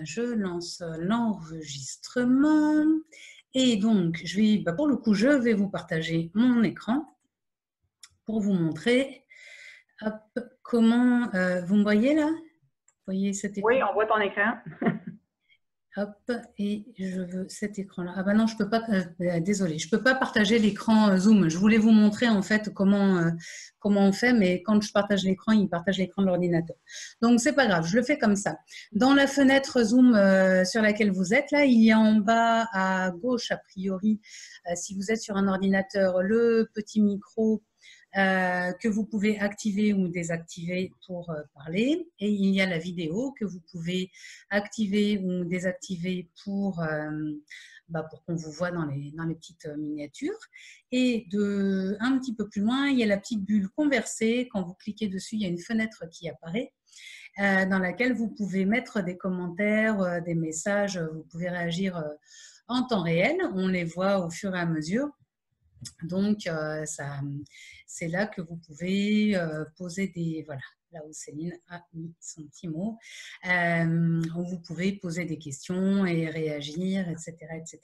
je lance l'enregistrement. Et donc, pour le coup, je vais vous partager mon écran pour vous montrer comment... vous me voyez là? Vous voyez cet écran? Oui, on voit ton écran. Hop, et je veux cet écran-là. Ah bah non, je peux pas, désolée, je peux pas partager l'écran Zoom. Je voulais vous montrer en fait comment on fait, mais quand je partage l'écran, il partage l'écran de l'ordinateur. Donc c'est pas grave, je le fais comme ça. Dans la fenêtre Zoom sur laquelle vous êtes là, il y a en bas à gauche a priori, si vous êtes sur un ordinateur, le petit micro que vous pouvez activer ou désactiver pour parler. Et il y a la vidéo que vous pouvez activer ou désactiver pour qu'on vous voit dans les petites miniatures. Et un petit peu plus loin, il y a la petite bulle conversée. Quand vous cliquez dessus, il y a une fenêtre qui apparaît dans laquelle vous pouvez mettre des commentaires, des messages, vous pouvez réagir en temps réel. On les voit au fur et à mesure. Donc, c'est là que vous pouvez poser des... Voilà, là où Céline a mis son petit mot. Où vous pouvez poser des questions et réagir, etc. etc.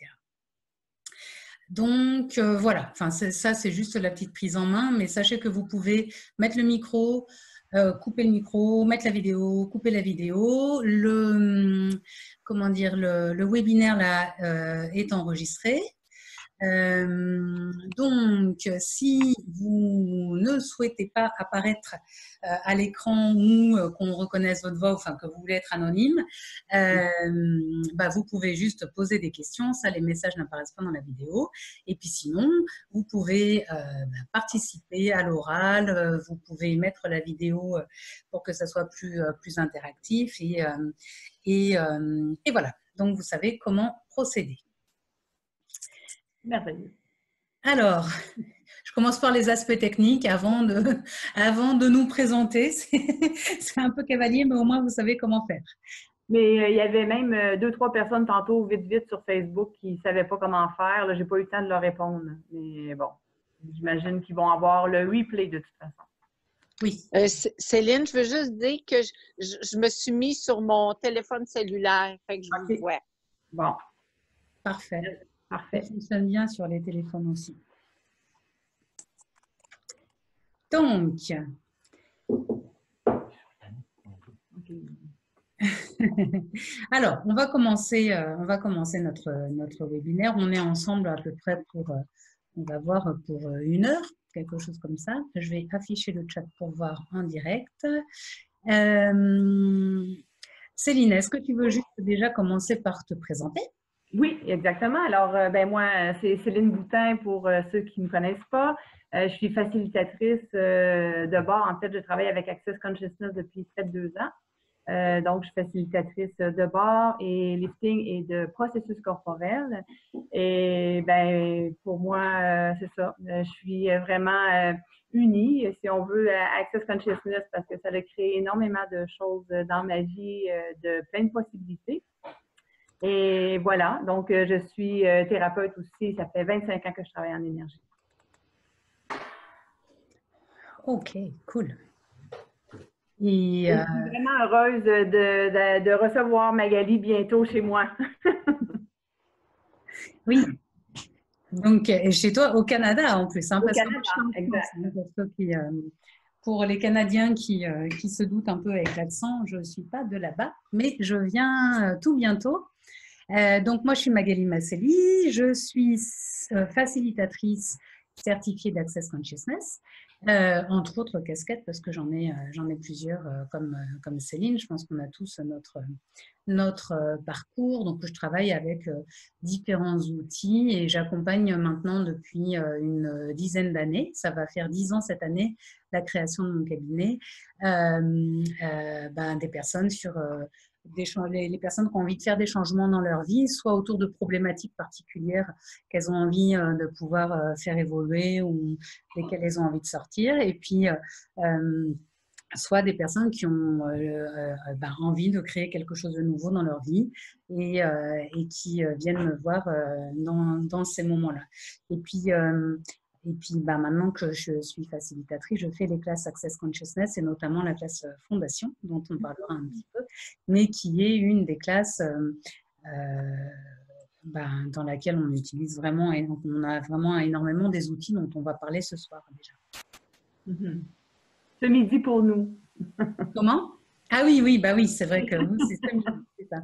Donc, voilà. Enfin, ça, c'est juste la petite prise en main. Mais sachez que vous pouvez mettre le micro, couper le micro, mettre la vidéo, couper la vidéo. Comment dire, le webinaire là, est enregistré. Donc, si vous ne souhaitez pas apparaître à l'écran ou qu'on reconnaisse votre voix, enfin que vous voulez être anonyme, vous pouvez juste poser des questions. Ça, les messages n'apparaissent pas dans la vidéo. Et puis sinon, vous pouvez participer à l'oral. Vous pouvez mettre la vidéo pour que ça soit plus interactif. Et voilà. Donc, vous savez comment procéder. Merveilleux. Alors, je commence par les aspects techniques avant de nous présenter. C'est un peu cavalier, mais au moins vous savez comment faire. Mais il y avait même 2-3 personnes tantôt, vite, sur Facebook, qui ne savaient pas comment faire. Je n'ai pas eu le temps de leur répondre. Mais bon, j'imagine qu'ils vont avoir le replay de toute façon. Oui. Céline, je veux juste dire que je me suis mis sur mon téléphone cellulaire. Fait que je vous vois. Bon. Parfait. Parfait. Ça fonctionne bien sur les téléphones aussi. Donc, alors, on va commencer notre webinaire. On est ensemble à peu près on va voir pour 1 heure, quelque chose comme ça. Je vais afficher le chat pour voir en direct. Céline, est-ce que tu veux juste déjà commencer par te présenter? Oui, exactement. Alors, moi, c'est Céline Boutin pour ceux qui ne me connaissent pas. Je suis facilitatrice de bord. En fait, je travaille avec Access Consciousness depuis près de 2 ans. Donc, je suis facilitatrice de bord et lifting et de processus corporel. Et pour moi, c'est ça. Je suis vraiment unie, si on veut, à Access Consciousness parce que ça a créé énormément de choses dans ma vie, de plein de possibilités. Et voilà, donc je suis thérapeute aussi. Ça fait 25 ans que je travaille en énergie. Ok, cool. Et je suis vraiment heureuse de recevoir Magali bientôt chez moi. Oui. Donc, chez toi, au Canada en plus. Hein, au Canada, exact. Pour les Canadiens qui se doutent un peu avec l'accent, je ne suis pas de là-bas, mais je viens tout bientôt. Donc, moi, je suis Magali Masselli, je suis facilitatrice certifiée d'Access Consciousness, entre autres casquettes, parce que j'en ai plusieurs comme Céline. Je pense qu'on a tous notre parcours. Donc, je travaille avec différents outils et j'accompagne maintenant depuis une dizaine d'années. Ça va faire 10 ans cette année, la création de mon cabinet, des personnes sur... les personnes qui ont envie de faire des changements dans leur vie, soit autour de problématiques particulières qu'elles ont envie de pouvoir faire évoluer ou desquelles elles ont envie de sortir, et puis soit des personnes qui ont envie de créer quelque chose de nouveau dans leur vie et qui viennent me voir dans ces moments-là. Et puis, Et puis, bah, maintenant que je suis facilitatrice, je fais les classes Access Consciousness et notamment la classe Fondation, dont on parlera un petit peu, mais qui est une des classes ben, dans laquelle on utilise vraiment, et donc on a vraiment énormément des outils dont on va parler ce soir déjà. Ce midi pour nous. Comment? Ah oui, oui, bah oui, c'est vrai que vous, c'est ça.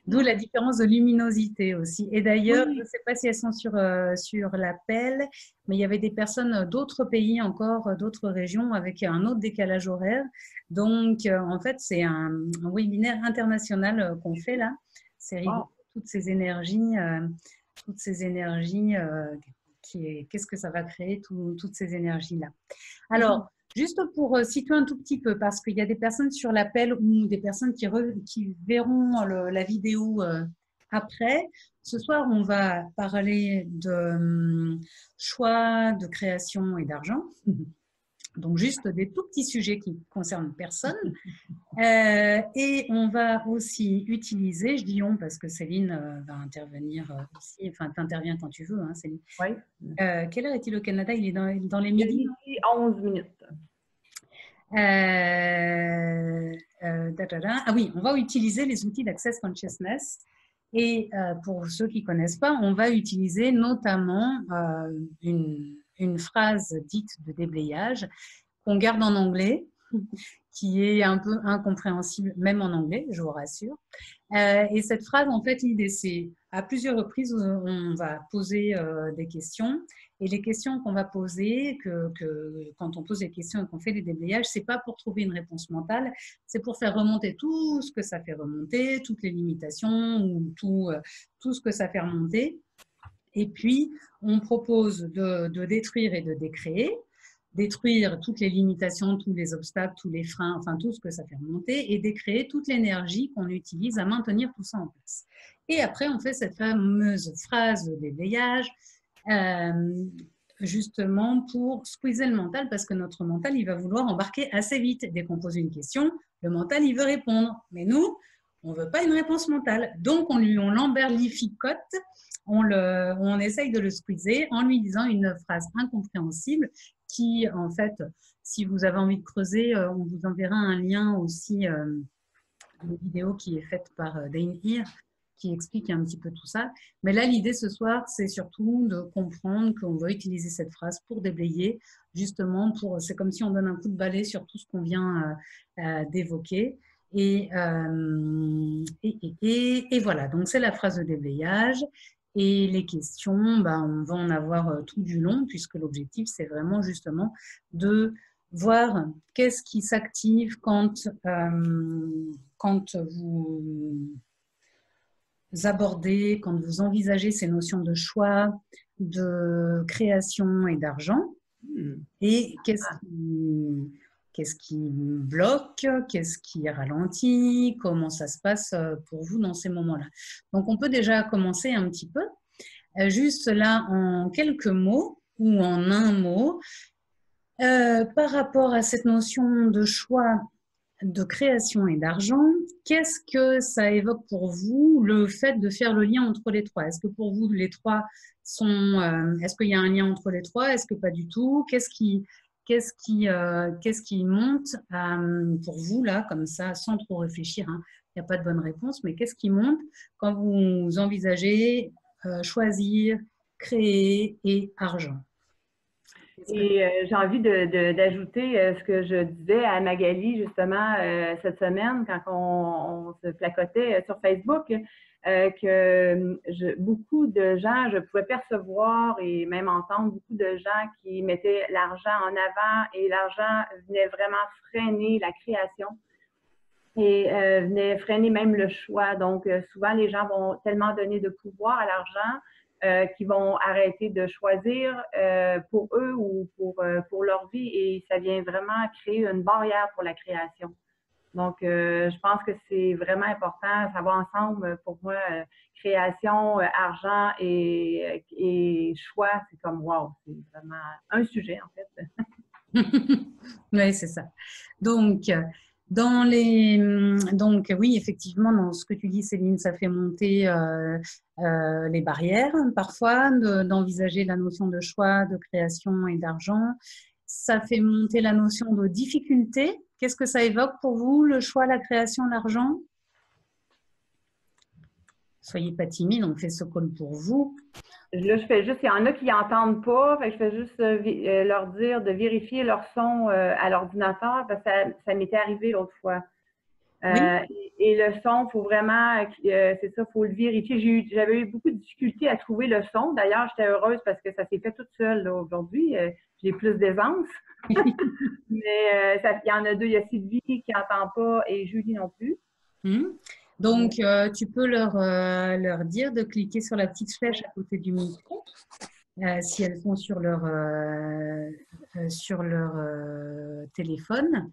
D'où la différence de luminosité aussi. Et d'ailleurs, je ne sais pas si elles sont sur l'appel, mais il y avait des personnes d'autres pays encore, d'autres régions avec un autre décalage horaire. Donc, en fait, c'est un webinaire international qu'on fait là. C'est rigolo, toutes ces énergies, qu'est-ce que ça va créer, toutes ces énergies-là. Alors, juste pour situer un tout petit peu, parce qu'il y a des personnes sur l'appel ou des personnes qui verront la vidéo après. Ce soir, on va parler de choix, de création et d'argent. Donc, juste des tout petits sujets qui concernent personne. Et on va aussi utiliser, je dis on parce que Céline va intervenir aussi, enfin, tu interviens quand tu veux, hein, Céline. Oui. Quelle heure est-il au Canada? Il est dans les midis? 11 minutes. Ah oui, on va utiliser les outils d'Access Consciousness. Et pour ceux qui ne connaissent pas, on va utiliser notamment une phrase dite de déblayage qu'on garde en anglais, qui est un peu incompréhensible, même en anglais, je vous rassure. Et cette phrase, en fait, l'idée, c'est à plusieurs reprises, on va poser des questions. Et les questions qu'on va poser, quand on pose des questions et qu'on fait des déblayages, ce n'est pas pour trouver une réponse mentale, c'est pour faire remonter tout ce que ça fait remonter, toutes les limitations ou tout ce que ça fait remonter. Et puis, on propose de détruire et de décréer. Détruire toutes les limitations, tous les obstacles, tous les freins, enfin tout ce que ça fait remonter, et décréer toute l'énergie qu'on utilise à maintenir tout ça en place. Et après, on fait cette fameuse phrase de déblayage, justement pour squeezer le mental, parce que notre mental, il va vouloir embarquer assez vite. Dès qu'on pose une question, le mental, il veut répondre. Mais nous, on ne veut pas une réponse mentale. Donc, on l'emberlificote, on essaye de le squeezer en lui disant une phrase incompréhensible qui, en fait, si vous avez envie de creuser, on vous enverra un lien aussi, une vidéo qui est faite par Dane Heer, qui explique un petit peu tout ça. Mais là, l'idée ce soir, c'est surtout de comprendre qu'on va utiliser cette phrase pour déblayer, justement, c'est comme si on donne un coup de balai sur tout ce qu'on vient d'évoquer. Et voilà, donc c'est la phrase de déblayage. Et les questions, on va en avoir tout du long, puisque l'objectif, c'est vraiment justement de voir qu'est-ce qui s'active quand vous abordez, quand vous envisagez ces notions de choix, de création et d'argent. Et qu'est-ce qui bloque, qu'est-ce qui ralentit, comment ça se passe pour vous dans ces moments-là. Donc, on peut déjà commencer un petit peu, juste là en quelques mots ou en un mot, par rapport à cette notion de choix, de création et d'argent. Qu'est-ce que ça évoque pour vous, le fait de faire le lien entre les trois? Est-ce que pour vous, les trois est-ce qu'il y a un lien entre les trois? Est-ce que pas du tout? Qu'est-ce qui monte pour vous, là, comme ça, sans trop réfléchir, hein? Il n'y a pas de bonne réponse, mais qu'est-ce qui monte quand vous envisagez choisir, créer et argent? Et j'ai envie d'ajouter ce que je disais à Magali, justement, cette semaine, quand on se placotait sur Facebook, que beaucoup de gens, je pouvais percevoir et même entendre beaucoup de gens qui mettaient l'argent en avant et l'argent venait vraiment freiner la création et venait freiner même le choix. Donc, souvent, les gens vont tellement donner de pouvoir à l'argent qui vont arrêter de choisir pour eux ou pour leur vie et ça vient vraiment créer une barrière pour la création. Donc, je pense que c'est vraiment important, ça va ensemble pour moi, création, argent et choix, c'est comme wow, c'est vraiment un sujet en fait. Oui, c'est ça. Donc, Donc, oui, effectivement, dans ce que tu dis, Céline, ça fait monter les barrières, parfois, d'envisager la notion de choix, de création et d'argent. Ça fait monter la notion de difficulté. Qu'est-ce que ça évoque pour vous, le choix, la création, l'argent? Soyez pas timide, on fait ce call pour vous. Là, je fais juste, il y en a qui n'entendent pas, fait que je fais juste leur dire de vérifier leur son à l'ordinateur, parce que ça m'était arrivé l'autre fois. Oui. Et le son, il faut vraiment, c'est ça, il faut le vérifier. J'avais eu beaucoup de difficultés à trouver le son. D'ailleurs, j'étais heureuse parce que ça s'est fait toute seule aujourd'hui. J'ai plus d'aisance. Mais il y en a deux, il y a Sylvie qui n'entend pas et Julie non plus. Donc, tu peux leur dire de cliquer sur la petite flèche à côté du micro, si elles sont sur leur téléphone,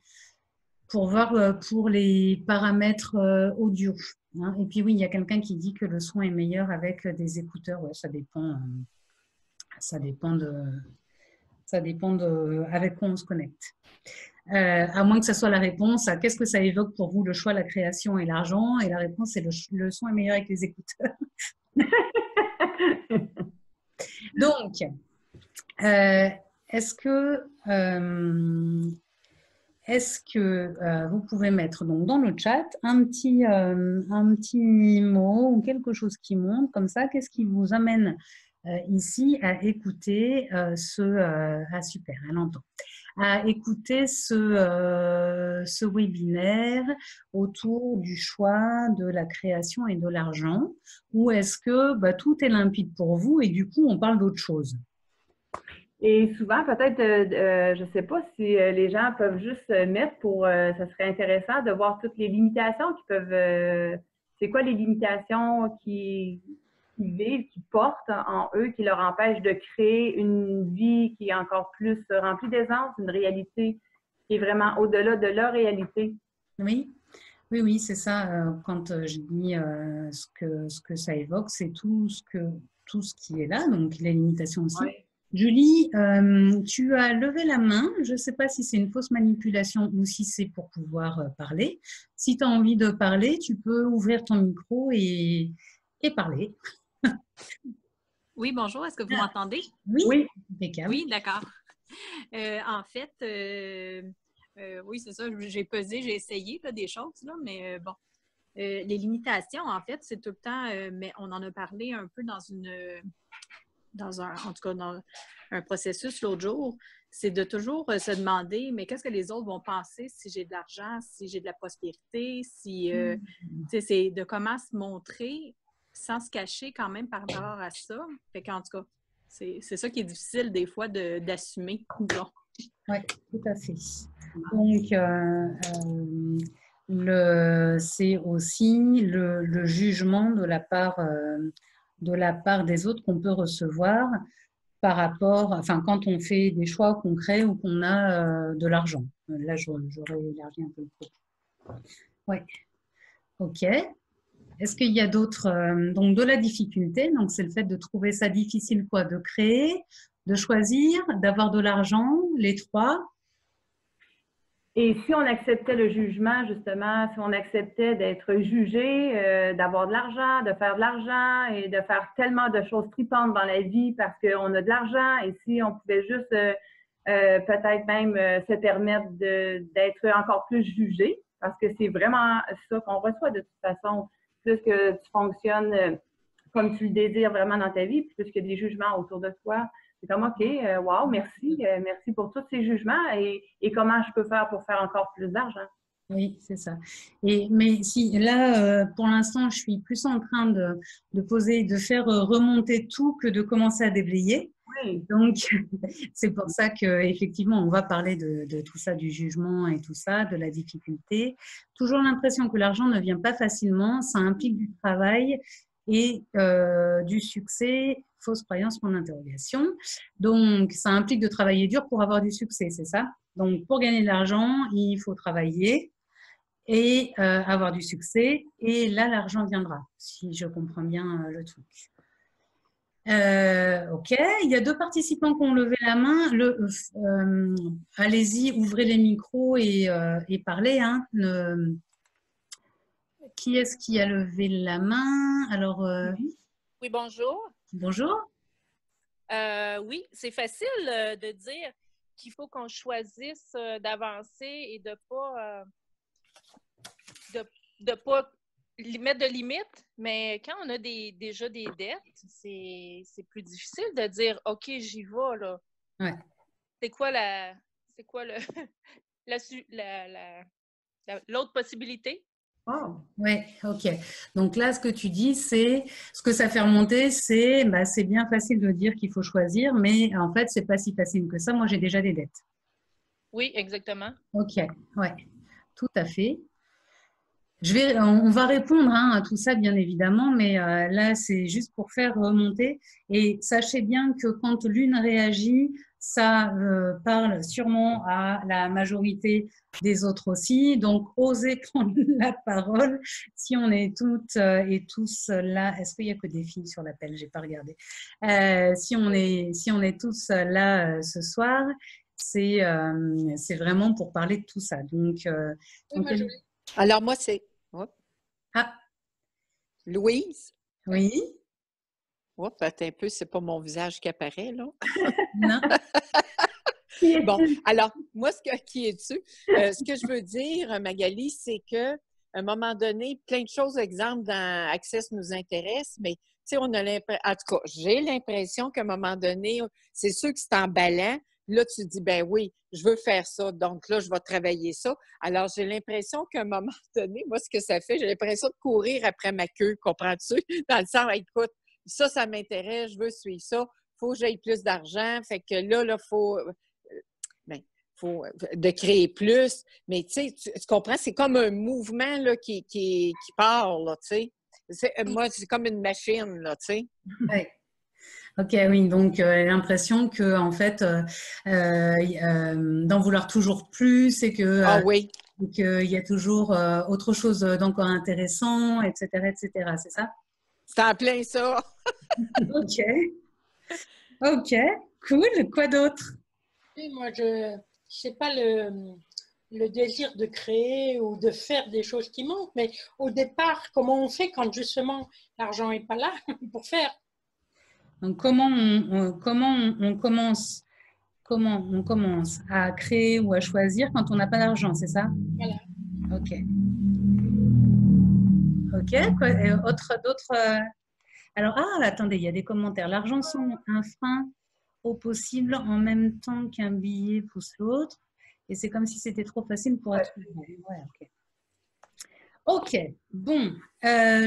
pour voir pour les paramètres audio. Hein. Et puis oui, il y a quelqu'un qui dit que le son est meilleur avec des écouteurs. Ouais, ça dépend de avec quoi on se connecte. À moins que ce soit la réponse à qu'est-ce que ça évoque pour vous, le choix, la création et l'argent. Et la réponse, c'est le son est meilleur avec les écouteurs. Donc, est-ce que vous pouvez mettre donc, dans le chat un petit mot ou quelque chose qui montre comme ça, qu'est-ce qui vous amène ici à écouter super, elle entend, à écouter ce webinaire autour du choix de la création et de l'argent, ou est-ce que tout est limpide pour vous et du coup on parle d'autre chose? Et souvent, peut-être, je ne sais pas si les gens peuvent juste mettre ça serait intéressant de voir toutes les limitations qui peuvent, c'est quoi les limitations qui vivent, qui portent en eux, qui leur empêchent de créer une vie qui est encore plus remplie d'aisance, une réalité qui est vraiment au-delà de leur réalité. Oui, oui, oui, c'est ça. Quand je dis ce que ça évoque, c'est tout ce qui est là, donc les limitations aussi. Oui. Julie, tu as levé la main. Je ne sais pas si c'est une fausse manipulation ou si c'est pour pouvoir parler. Si tu as envie de parler, tu peux ouvrir ton micro et parler. Oui, bonjour. Est-ce que vous m'entendez? Oui. Oui, d'accord. En fait, oui, c'est ça. J'ai pesé, j'ai essayé là, des choses, là, mais bon. Les limitations, en fait, c'est tout le temps, mais on en a parlé un peu dans un processus l'autre jour, c'est de toujours se demander, mais qu'est-ce que les autres vont penser si j'ai de l'argent, si j'ai de la prospérité, c'est de comment se montrer sans se cacher quand même par rapport à ça. Fait qu'en tout cas, c'est ça qui est difficile des fois d'assumer. Oui, tout à fait. Donc, c'est aussi le jugement de la part des autres qu'on peut recevoir par rapport, enfin, quand on fait des choix concrets ou qu'on a de l'argent. Là, j'aurais élargi un peu le propos. Oui. OK. Est-ce qu'il y a d'autres... donc, de la difficulté, donc c'est le fait de trouver ça difficile, quoi, de créer, de choisir, d'avoir de l'argent, les trois. Et si on acceptait le jugement, justement, si on acceptait d'être jugé, d'avoir de l'argent, de faire de l'argent et de faire tellement de choses tripantes dans la vie parce qu'on a de l'argent, et si on pouvait juste peut-être même se permettre d'être encore plus jugé, parce que c'est vraiment ça qu'on reçoit de toute façon, plus que tu fonctionnes comme tu le désires vraiment dans ta vie, plus qu'il y a des jugements autour de toi. C'est comme, OK, wow, merci pour tous ces jugements et comment je peux faire pour faire encore plus d'argent. Oui, c'est ça. Mais si là, pour l'instant, je suis plus en train de faire remonter tout que de commencer à déblayer. Oui. Donc, c'est pour ça qu'effectivement, on va parler de tout ça, du jugement et tout ça, de la difficulté. Toujours l'impression que l'argent ne vient pas facilement, ça implique du travail et du succès. Fausse croyance, point d'interrogation. Donc, ça implique de travailler dur pour avoir du succès, c'est ça? Donc, pour gagner de l'argent, il faut travailler et avoir du succès. Et là, l'argent viendra, si je comprends bien le truc. Ok, il y a deux participants qui ont levé la main. Allez-y, ouvrez les micros et parlez. Hein. Qui est-ce qui a levé la main? Alors, Oui, bonjour. bonjour. Oui, c'est facile de dire qu'il faut qu'on choisisse d'avancer et de pas mettre de limites, mais quand on a déjà des dettes, c'est plus difficile de dire OK, j'y vais là. Ouais. C'est quoi l'autre possibilité? Oh. Oui, ok. Donc là, ce que tu dis, c'est ce que ça fait remonter, c'est c'est bien facile de dire qu'il faut choisir, mais en fait, c'est pas si facile que ça. Moi, j'ai déjà des dettes. Oui, exactement. Ok, ouais, tout à fait. On va répondre à tout ça, bien évidemment, mais là, c'est juste pour faire remonter. Et sachez bien que quand l'une réagit, ça parle sûrement à la majorité des autres aussi. Donc, osez prendre la parole. Si on est toutes et tous là, est-ce qu'il n'y a que des filles sur l'appel? J'ai pas regardé. Si on est tous là ce soir, c'est vraiment pour parler de tout ça. Donc, Alors, moi, c'est ah, Louise. oui. Oh, attends un peu, c'est pas mon visage qui apparaît, là. Non. Bon, alors, moi, qui es-tu? Ce que je veux dire, Magali, c'est qu'à un moment donné, plein de choses, exemple, dans Access nous intéressent, mais tu sais, on a l'impression, en tout cas, j'ai l'impression qu'à un moment donné, c'est sûr que c'est emballant. Là, tu dis, ben oui, je veux faire ça, donc là, je vais travailler ça. Alors, j'ai l'impression qu'à un moment donné, moi, ce que ça fait, j'ai l'impression de courir après ma queue, comprends-tu? Dans le sens, écoute, ça m'intéresse, je veux suivre ça, il faut que j'aille plus d'argent, fait que là, il faut de créer plus. Mais tu sais, tu comprends, c'est comme un mouvement là, qui part, là, tu sais. Moi, c'est comme une machine, là, tu sais. Oui. Ok, oui. Donc, l'impression que, en fait, d'en vouloir toujours plus et que Ah oui. qu'il y a toujours autre chose d'encore intéressant, etc., etc. C'est ça? C'est en plein ça. Ok. Ok. Cool. Quoi d'autre? Oui, moi, je sais pas le désir de créer ou de faire des choses qui manquent, mais au départ, comment on fait quand justement l'argent n'est pas là pour faire? Donc, comment on commence à créer ou à choisir quand on n'a pas d'argent, c'est ça? Voilà. Ok. Ok. Quoi, d'autres. Alors, attendez, il y a des commentaires. L'argent semble un frein au possible en même temps qu'un billet pousse l'autre. Et c'est comme si c'était trop facile pour être vrai. Ouais, ok. Ok, bon.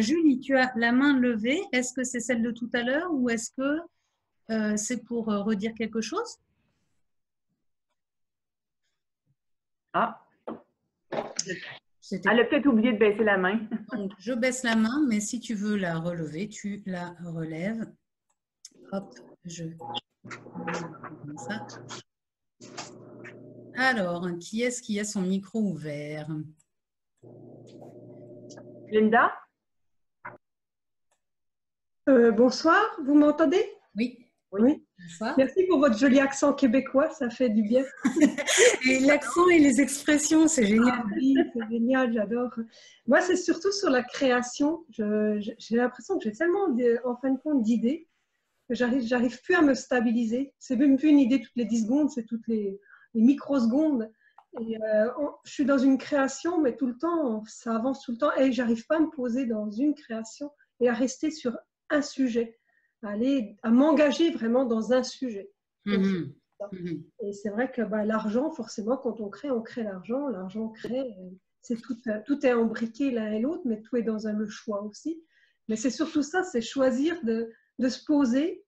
Julie, tu as la main levée. Est-ce que c'est celle de tout à l'heure ou est-ce que c'est pour redire quelque chose? Ah, C'était- elle a peut-être oublié de baisser la main. Donc, je baisse la main, mais si tu veux la relever, tu la relèves. Hop, je comme ça. Alors, qui est-ce qui a son micro ouvert? Linda? Bonsoir, vous m'entendez? Oui. Oui. Bonsoir. Merci pour votre joli accent québécois, ça fait du bien. Et l'accent et les expressions, c'est génial. Ah oui, c'est génial, j'adore. Moi, c'est surtout sur la création. J'ai l'impression que j'ai tellement, en fin de compte, d'idées que j'arrive plus à me stabiliser. C'est même plus une idée toutes les 10 secondes, c'est toutes les microsecondes. Et je suis dans une création, mais tout le temps, ça avance tout le temps et j'arrive pas à me poser dans une création et à rester sur un sujet, à m'engager vraiment dans un sujet. Et c'est vrai que l'argent, forcément, quand on crée l'argent. L'argent crée, tout est imbriqué l'un et l'autre, mais tout est dans le choix aussi. Mais c'est surtout ça, c'est choisir de se poser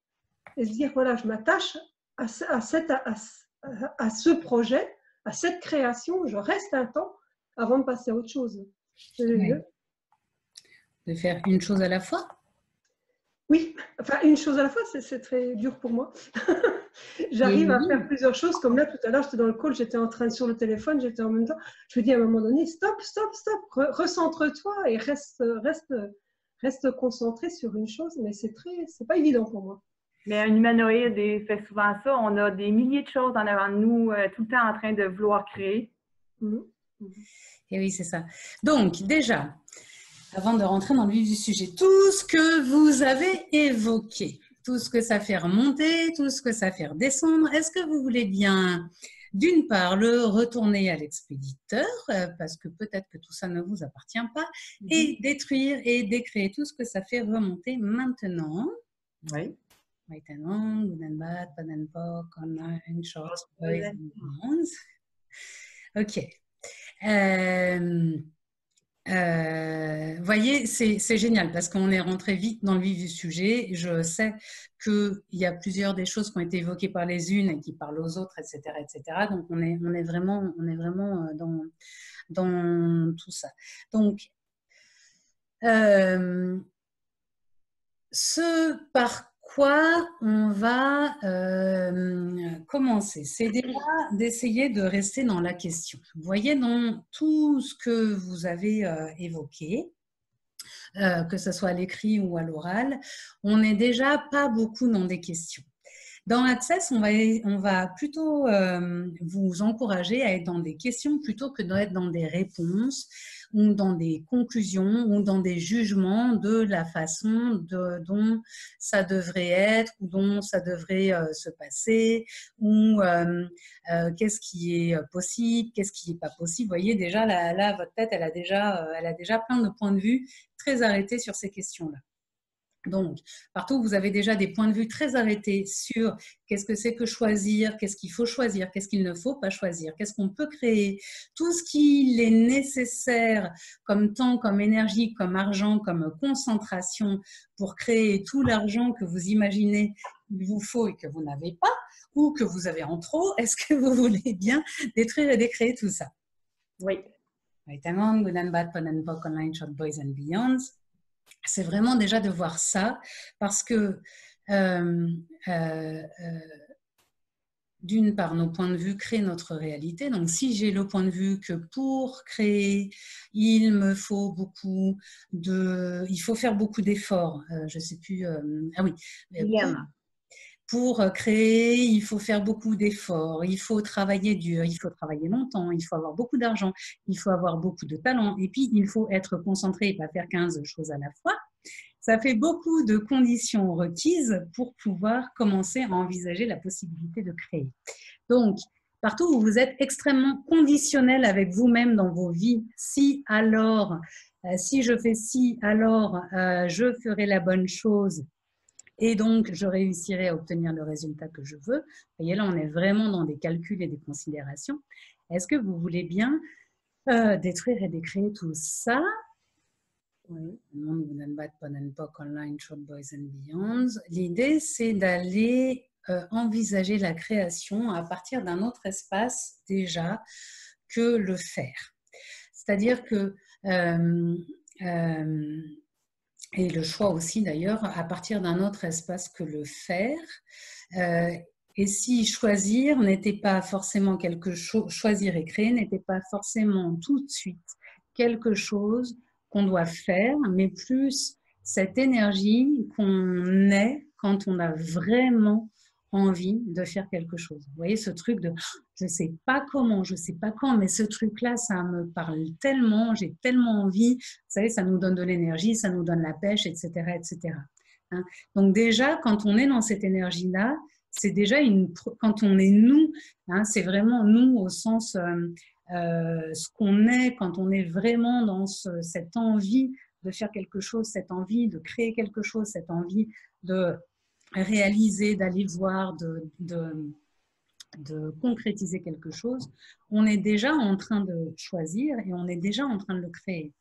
et se dire, voilà, je m'attache à ce projet, à cette création, je reste un temps avant de passer à autre chose. Oui. De faire une chose à la fois? Oui, enfin une chose à la fois, c'est très dur pour moi. J'arrive à faire plusieurs choses, comme là tout à l'heure, j'étais dans le call, j'étais en train sur le téléphone, j'étais en même temps. Je me dis à un moment donné, stop, recentre-toi et reste concentré sur une chose, mais c'est pas évident pour moi. Mais un humanoïde fait souvent ça. On a des milliers de choses en avant de nous, tout le temps en train de vouloir créer. Et oui, c'est ça. Donc, déjà, avant de rentrer dans le vif du sujet, tout ce que vous avez évoqué, tout ce que ça fait remonter, tout ce que ça fait redescendre, est-ce que vous voulez bien, d'une part, le retourner à l'expéditeur, parce que peut-être que tout ça ne vous appartient pas, et détruire et décréer tout ce que ça fait remonter maintenant. Oui. Maintenant, good and bad, bad and pok, online, short, boys and beyonds. Ok. Voyez, c'est génial parce qu'on est rentré vite dans le vif du sujet. Je sais qu'il y a plusieurs des choses qui ont été évoquées par les unes et qui parlent aux autres, etc., etc. Donc, on est vraiment dans tout ça. Donc, ce par quoi on va commencer, c'est déjà d'essayer de rester dans la question. Vous voyez, dans tout ce que vous avez évoqué, que ce soit à l'écrit ou à l'oral, on n'est déjà pas beaucoup dans des questions. Dans Access, on va plutôt vous encourager à être dans des questions plutôt que d'être dans des réponses ou dans des conclusions ou dans des jugements de la façon dont ça devrait être ou dont ça devrait se passer ou qu'est-ce qui est possible, qu'est-ce qui n'est pas possible. Vous voyez, déjà, là, votre tête, elle a déjà plein de points de vue très arrêtés sur ces questions-là. Donc, partout, vous avez déjà des points de vue très arrêtés sur qu'est-ce que c'est que choisir, qu'est-ce qu'il faut choisir, qu'est-ce qu'il ne faut pas choisir, qu'est-ce qu'on peut créer, tout ce qu'il est nécessaire comme temps, comme énergie, comme argent, comme concentration pour créer tout l'argent que vous imaginez qu'il vous faut et que vous n'avez pas ou que vous avez en trop. Est-ce que vous voulez bien détruire et décréer tout ça? Oui. Vitamin, Good and Bad, Pon and Pok, Online, Short Boys and Beyonds. C'est vraiment déjà de voir ça parce que d'une part, nos points de vue créent notre réalité. Donc, si j'ai le point de vue que pour créer, il faut faire beaucoup d'efforts. Je ne sais plus. Ah oui. Pour créer, il faut faire beaucoup d'efforts, il faut travailler dur, il faut travailler longtemps, il faut avoir beaucoup d'argent, il faut avoir beaucoup de talent et puis il faut être concentré et pas faire 15 choses à la fois. Ça fait beaucoup de conditions requises pour pouvoir commencer à envisager la possibilité de créer. Donc, partout où vous êtes extrêmement conditionnel avec vous-même dans vos vies, si je fais ci, alors je ferai la bonne chose. Et donc, je réussirai à obtenir le résultat que je veux. Vous voyez, là, on est vraiment dans des calculs et des considérations. Est-ce que vous voulez bien détruire et décréer tout ça? Oui. Online, Short Boys and Beyonds. L'idée, c'est d'aller envisager la création à partir d'un autre espace déjà que le faire. C'est-à-dire que et le choix aussi d'ailleurs à partir d'un autre espace que le faire. Et si choisir n'était pas forcément quelque chose, choisir et créer n'était pas forcément tout de suite quelque chose qu'on doit faire, mais plus cette énergie qu'on est quand on a vraiment envie de faire quelque chose. Vous voyez ce truc de je ne sais pas comment, je ne sais pas quand, mais ce truc-là, ça me parle tellement, j'ai tellement envie. Vous savez, ça nous donne de l'énergie, ça nous donne la pêche, etc. etc. Hein? Donc déjà, quand on est dans cette énergie-là, c'est déjà quand on est nous, hein, c'est vraiment nous au sens ce qu'on est, quand on est vraiment dans cette envie de faire quelque chose, cette envie de créer quelque chose, cette envie de réaliser, d'aller voir, de concrétiser quelque chose, on est déjà en train de choisir et on est déjà en train de le créer.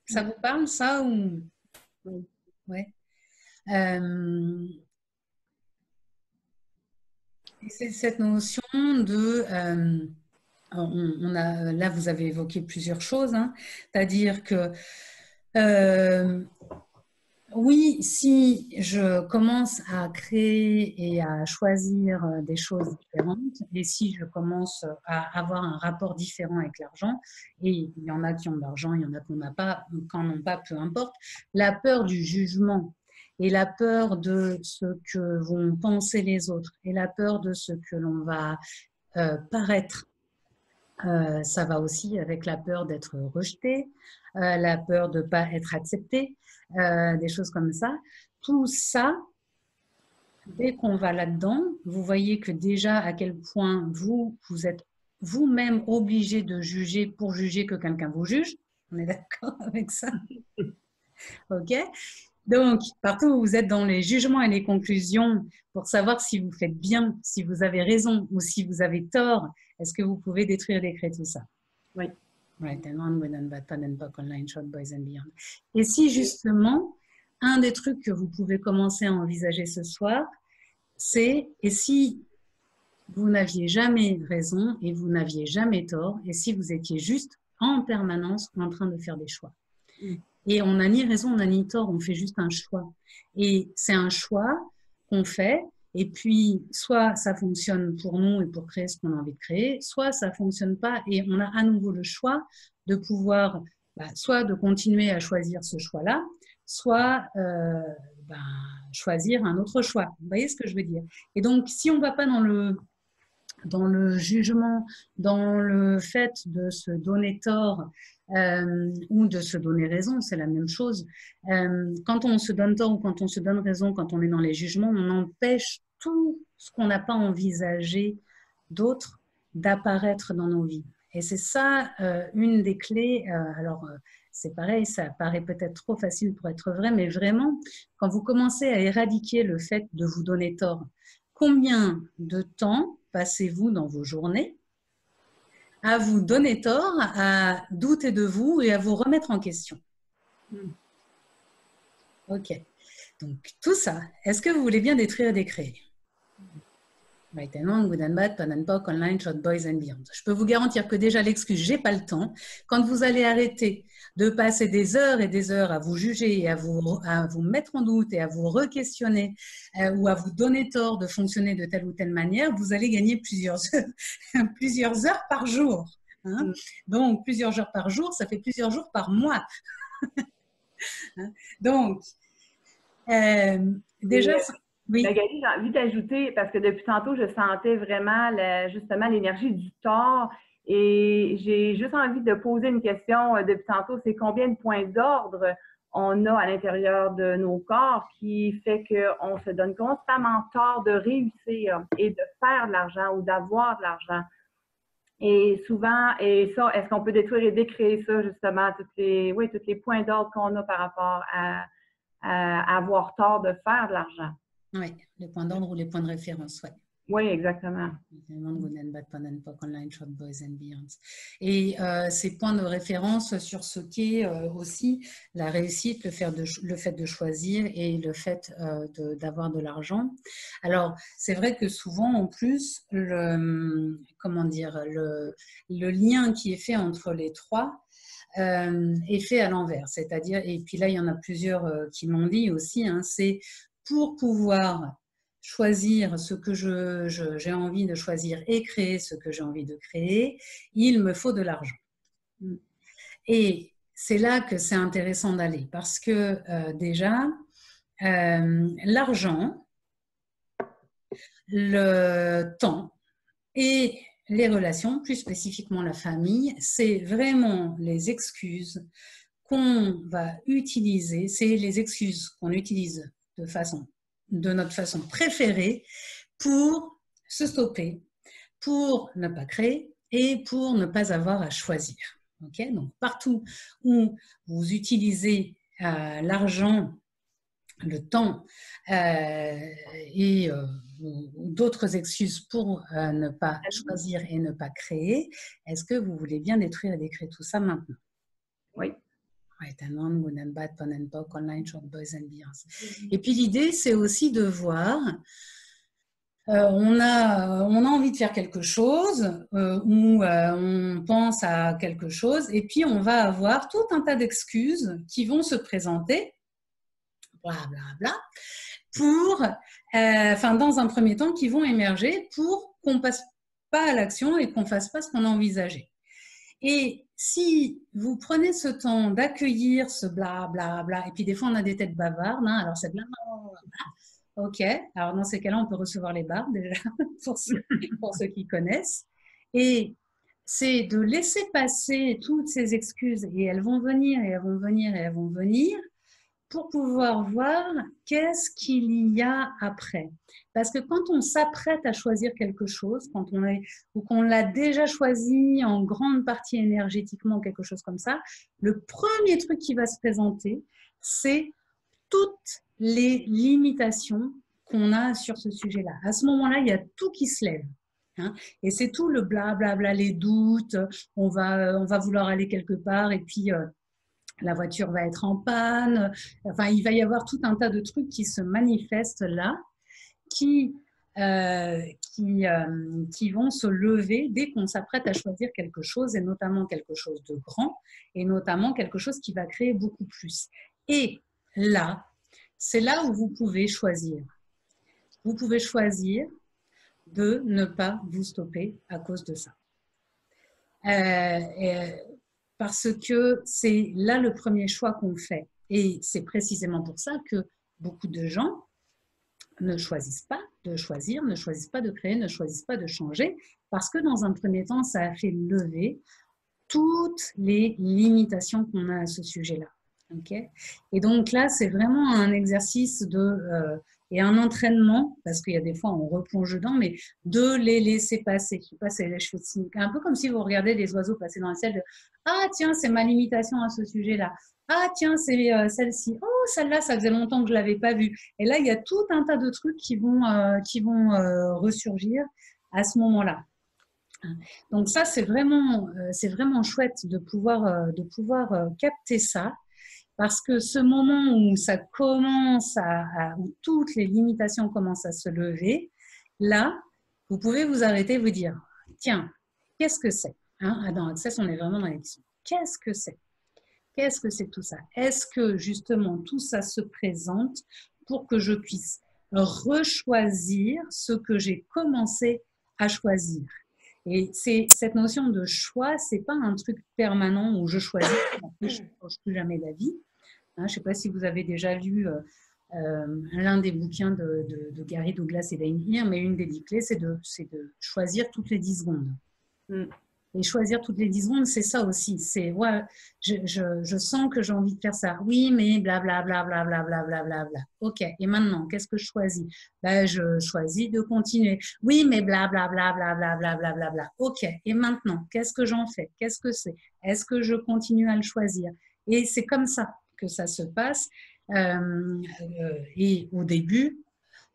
Ça vous parle, ça ou... Oui. Ouais. C'est cette notion de... là, vous avez évoqué plusieurs choses, hein, c'est-à-dire que oui, si je commence à créer et à choisir des choses différentes, et si je commence à avoir un rapport différent avec l'argent, et il y en a qui ont de l'argent, il y en a qui n'en ont pas, peu importe, la peur du jugement et la peur de ce que vont penser les autres et la peur de ce que l'on va paraître, ça va aussi avec la peur d'être rejeté, la peur de ne pas être accepté, des choses comme ça. Tout ça, dès qu'on va là-dedans, vous voyez que déjà à quel point vous êtes vous-même obligé de juger pour juger que quelqu'un vous juge. On est d'accord avec ça? Ok? Donc, partout où vous êtes dans les jugements et les conclusions pour savoir si vous faites bien, si vous avez raison ou si vous avez tort, est-ce que vous pouvez détruire, décréter tout ça? Oui. Right, and on with and bad, pan and pock, online, short, boys and beyond. Et si justement, un des trucs que vous pouvez commencer à envisager ce soir, c'est, et si vous n'aviez jamais raison et vous n'aviez jamais tort, et si vous étiez juste en permanence en train de faire des choix. Et on n'a ni raison, on n'a ni tort, on fait juste un choix. Et c'est un choix qu'on fait, et puis soit ça fonctionne pour nous et pour créer ce qu'on a envie de créer, soit ça ne fonctionne pas et on a à nouveau le choix de pouvoir soit de continuer à choisir ce choix-là, soit choisir un autre choix. Vous voyez ce que je veux dire? Et donc, si on ne va pas dans le jugement, dans le fait de se donner tort ou de se donner raison, c'est la même chose. Quand on se donne tort ou quand on se donne raison, quand on est dans les jugements, on empêche tout ce qu'on n'a pas envisagé d'autre d'apparaître dans nos vies. Et c'est ça une des clés. Alors, c'est pareil, ça paraît peut-être trop facile pour être vrai, mais vraiment, quand vous commencez à éradiquer le fait de vous donner tort, combien de temps passez-vous dans vos journées à vous donner tort, à douter de vous et à vous remettre en question? Ok. Donc, tout ça, est-ce que vous voulez bien détruire et décréer? Right and wrong, good and bad, pan and pock, online, short, boys and beyond. Je peux vous garantir que déjà l'excuse « j'ai pas le temps », quand vous allez arrêter de passer des heures et des heures à vous juger et à vous mettre en doute et à vous re-questionner ou à vous donner tort de fonctionner de telle ou telle manière, vous allez gagner plusieurs heures par jour. Hein? Donc, plusieurs heures par jour, ça fait plusieurs jours par mois. Donc, déjà... Oui. Magali, j'ai envie d'ajouter, parce que depuis tantôt, je sentais vraiment justement l'énergie du tort et j'ai juste envie de poser une question depuis tantôt, c'est combien de points d'ordre on a à l'intérieur de nos corps qui fait qu'on se donne constamment tort de réussir et de faire de l'argent ou d'avoir de l'argent. Et souvent, et ça, est-ce qu'on peut détruire et décréer ça justement, tous les points d'ordre qu'on a par rapport à avoir tort de faire de l'argent? Oui, les points d'ordre ou les points de référence, oui. Oui, exactement. Et ces points de référence sur ce qu'est aussi la réussite, le fait de choisir et le fait d'avoir de l'argent. Alors, c'est vrai que souvent, en plus, le lien qui est fait entre les trois est fait à l'envers. C'est-à-dire, et puis là, il y en a plusieurs qui l'ont dit aussi, hein, c'est pour pouvoir choisir ce que j'ai envie de choisir et créer ce que j'ai envie de créer, il me faut de l'argent. Et c'est là que c'est intéressant d'aller parce que déjà, l'argent, le temps et les relations, plus spécifiquement la famille, c'est vraiment les excuses qu'on va utiliser, c'est les excuses qu'on utilise de notre façon préférée pour se stopper, pour ne pas créer et pour ne pas avoir à choisir. Okay? Donc, partout où vous utilisez l'argent, le temps et d'autres excuses pour ne pas choisir et ne pas créer, est-ce que vous voulez bien détruire et décréer tout ça maintenant? Oui. Et puis l'idée, c'est aussi de voir, on a envie de faire quelque chose ou on pense à quelque chose et puis on va avoir tout un tas d'excuses qui vont se présenter, blablabla, dans un premier temps, qui vont émerger pour qu'on ne passe pas à l'action et qu'on ne fasse pas ce qu'on a envisagé. Et si vous prenez ce temps d'accueillir ce bla bla bla, et puis des fois on a des têtes bavardes, hein, alors c'est bla bla bla, ok, alors dans ces cas-là on peut recevoir les barbes déjà, pour ceux qui connaissent, et c'est de laisser passer toutes ces excuses, et elles vont venir, et elles vont venir, et elles vont venir, pour pouvoir voir qu'est-ce qu'il y a après. Parce que quand on s'apprête à choisir quelque chose, quand on est, ou qu'on l'a déjà choisi en grande partie énergétiquement, quelque chose comme ça, le premier truc qui va se présenter, c'est toutes les limitations qu'on a sur ce sujet-là. À ce moment-là, il y a tout qui se lève. Hein, et c'est tout le blablabla, les doutes, on va vouloir aller quelque part et puis la voiture va être en panne. Enfin, il va y avoir tout un tas de trucs qui se manifestent là, qui vont se lever dès qu'on s'apprête à choisir quelque chose, et notamment quelque chose de grand, et notamment quelque chose qui va créer beaucoup plus. Et là, c'est là où vous pouvez choisir. Vous pouvez choisir de ne pas vous stopper à cause de ça. Parce que c'est là le premier choix qu'on fait. Et c'est précisément pour ça que beaucoup de gens ne choisissent pas de choisir, ne choisissent pas de créer, ne choisissent pas de changer, parce que dans un premier temps, ça a fait lever toutes les limitations qu'on a à ce sujet-là. Okay, et donc là, c'est vraiment un exercice et un entraînement, parce qu'il y a des fois on replonge dedans, mais de les laisser passer. Je sais pas, c'est un peu comme si vous regardez des oiseaux passer dans le ciel. Ah tiens, c'est ma limitation à ce sujet-là. Ah tiens, c'est celle-ci. Oh, celle-là, ça faisait longtemps que je l'avais pas vue. Et là, il y a tout un tas de trucs qui vont ressurgir à ce moment-là. Donc ça, c'est vraiment chouette de pouvoir capter ça. Parce que ce moment où ça commence où toutes les limitations commencent à se lever, là, vous pouvez vous arrêter et vous dire, tiens, qu'est-ce que c'est, hein? Dans Access, on est vraiment dans l'action. Qu'est-ce que c'est? Qu'est-ce que c'est tout ça? Est-ce que justement tout ça se présente pour que je puisse rechoisir ce que j'ai commencé à choisir? Et c'est cette notion de choix, c'est pas un truc permanent où je choisis, je ne change plus jamais d'avis. Hein, je ne sais pas si vous avez déjà lu l'un des bouquins de Gary Douglas et Dain Heer, mais une des 10 clés, c'est de choisir toutes les 10 secondes. Et choisir toutes les 10 secondes, c'est ça aussi. C'est, ouais, je sens que j'ai envie de faire ça. Oui, mais blablabla. Ok, et maintenant, qu'est-ce que je choisis? Ben, je choisis de continuer. Oui, mais blablabla. Ok, et maintenant, qu'est-ce que j'en fais? Qu'est-ce que c'est? Est-ce que je continue à le choisir? Et c'est comme ça que ça se passe. Et au début,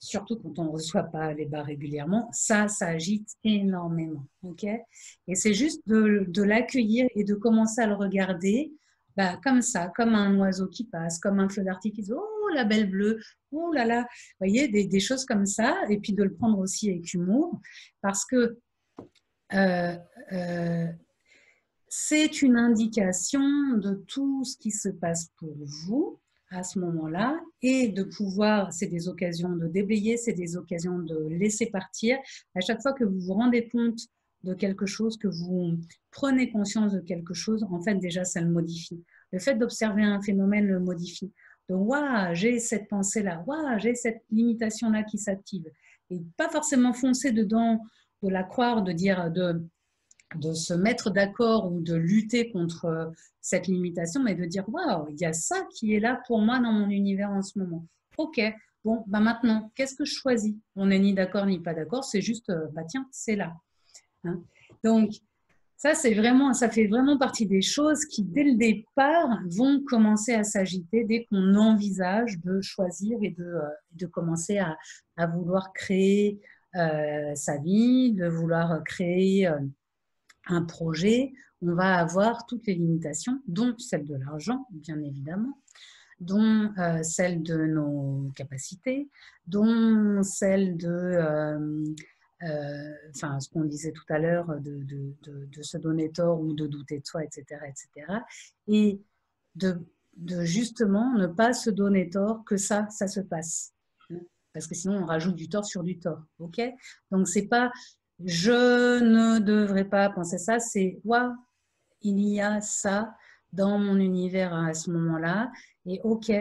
surtout quand on ne reçoit pas les bas régulièrement, ça agite énormément. Okay, et c'est juste de l'accueillir et de commencer à le regarder comme ça, comme un oiseau qui passe, comme un feu d'artifice qui dit « Oh, la belle bleue, oh là là !» Vous voyez, des choses comme ça. Et puis de le prendre aussi avec humour, parce que c'est une indication de tout ce qui se passe pour vous à ce moment-là, et de pouvoir, c'est des occasions de déblayer, c'est des occasions de laisser partir. À chaque fois que vous vous rendez compte de quelque chose, que vous prenez conscience de quelque chose, en fait, déjà, ça le modifie. Le fait d'observer un phénomène le modifie. Donc, waouh, j'ai cette pensée-là, waouh, j'ai cette limitation-là qui s'active. Et pas forcément foncer dedans, de la croire, de dire, de se mettre d'accord ou de lutter contre cette limitation, mais de dire waouh, il y a ça qui est là pour moi dans mon univers en ce moment. Ok, bon, maintenant, qu'est-ce que je choisis? On n'est ni d'accord ni pas d'accord, c'est juste, tiens, c'est là. Hein, donc, ça fait vraiment partie des choses qui, dès le départ, vont commencer à s'agiter dès qu'on envisage de choisir et de commencer à vouloir créer sa vie, de vouloir créer un projet. On va avoir toutes les limitations, dont celle de l'argent, bien évidemment, dont celle de nos capacités, dont celle ce qu'on disait tout à l'heure, de se donner tort ou de douter de soi, etc. Et de justement ne pas se donner tort que ça se passe. Parce que sinon, on rajoute du tort sur du tort. Okay, donc, c'est pas « je ne devrais pas penser ça », c'est « waouh, il y a ça dans mon univers à ce moment-là. Et ok,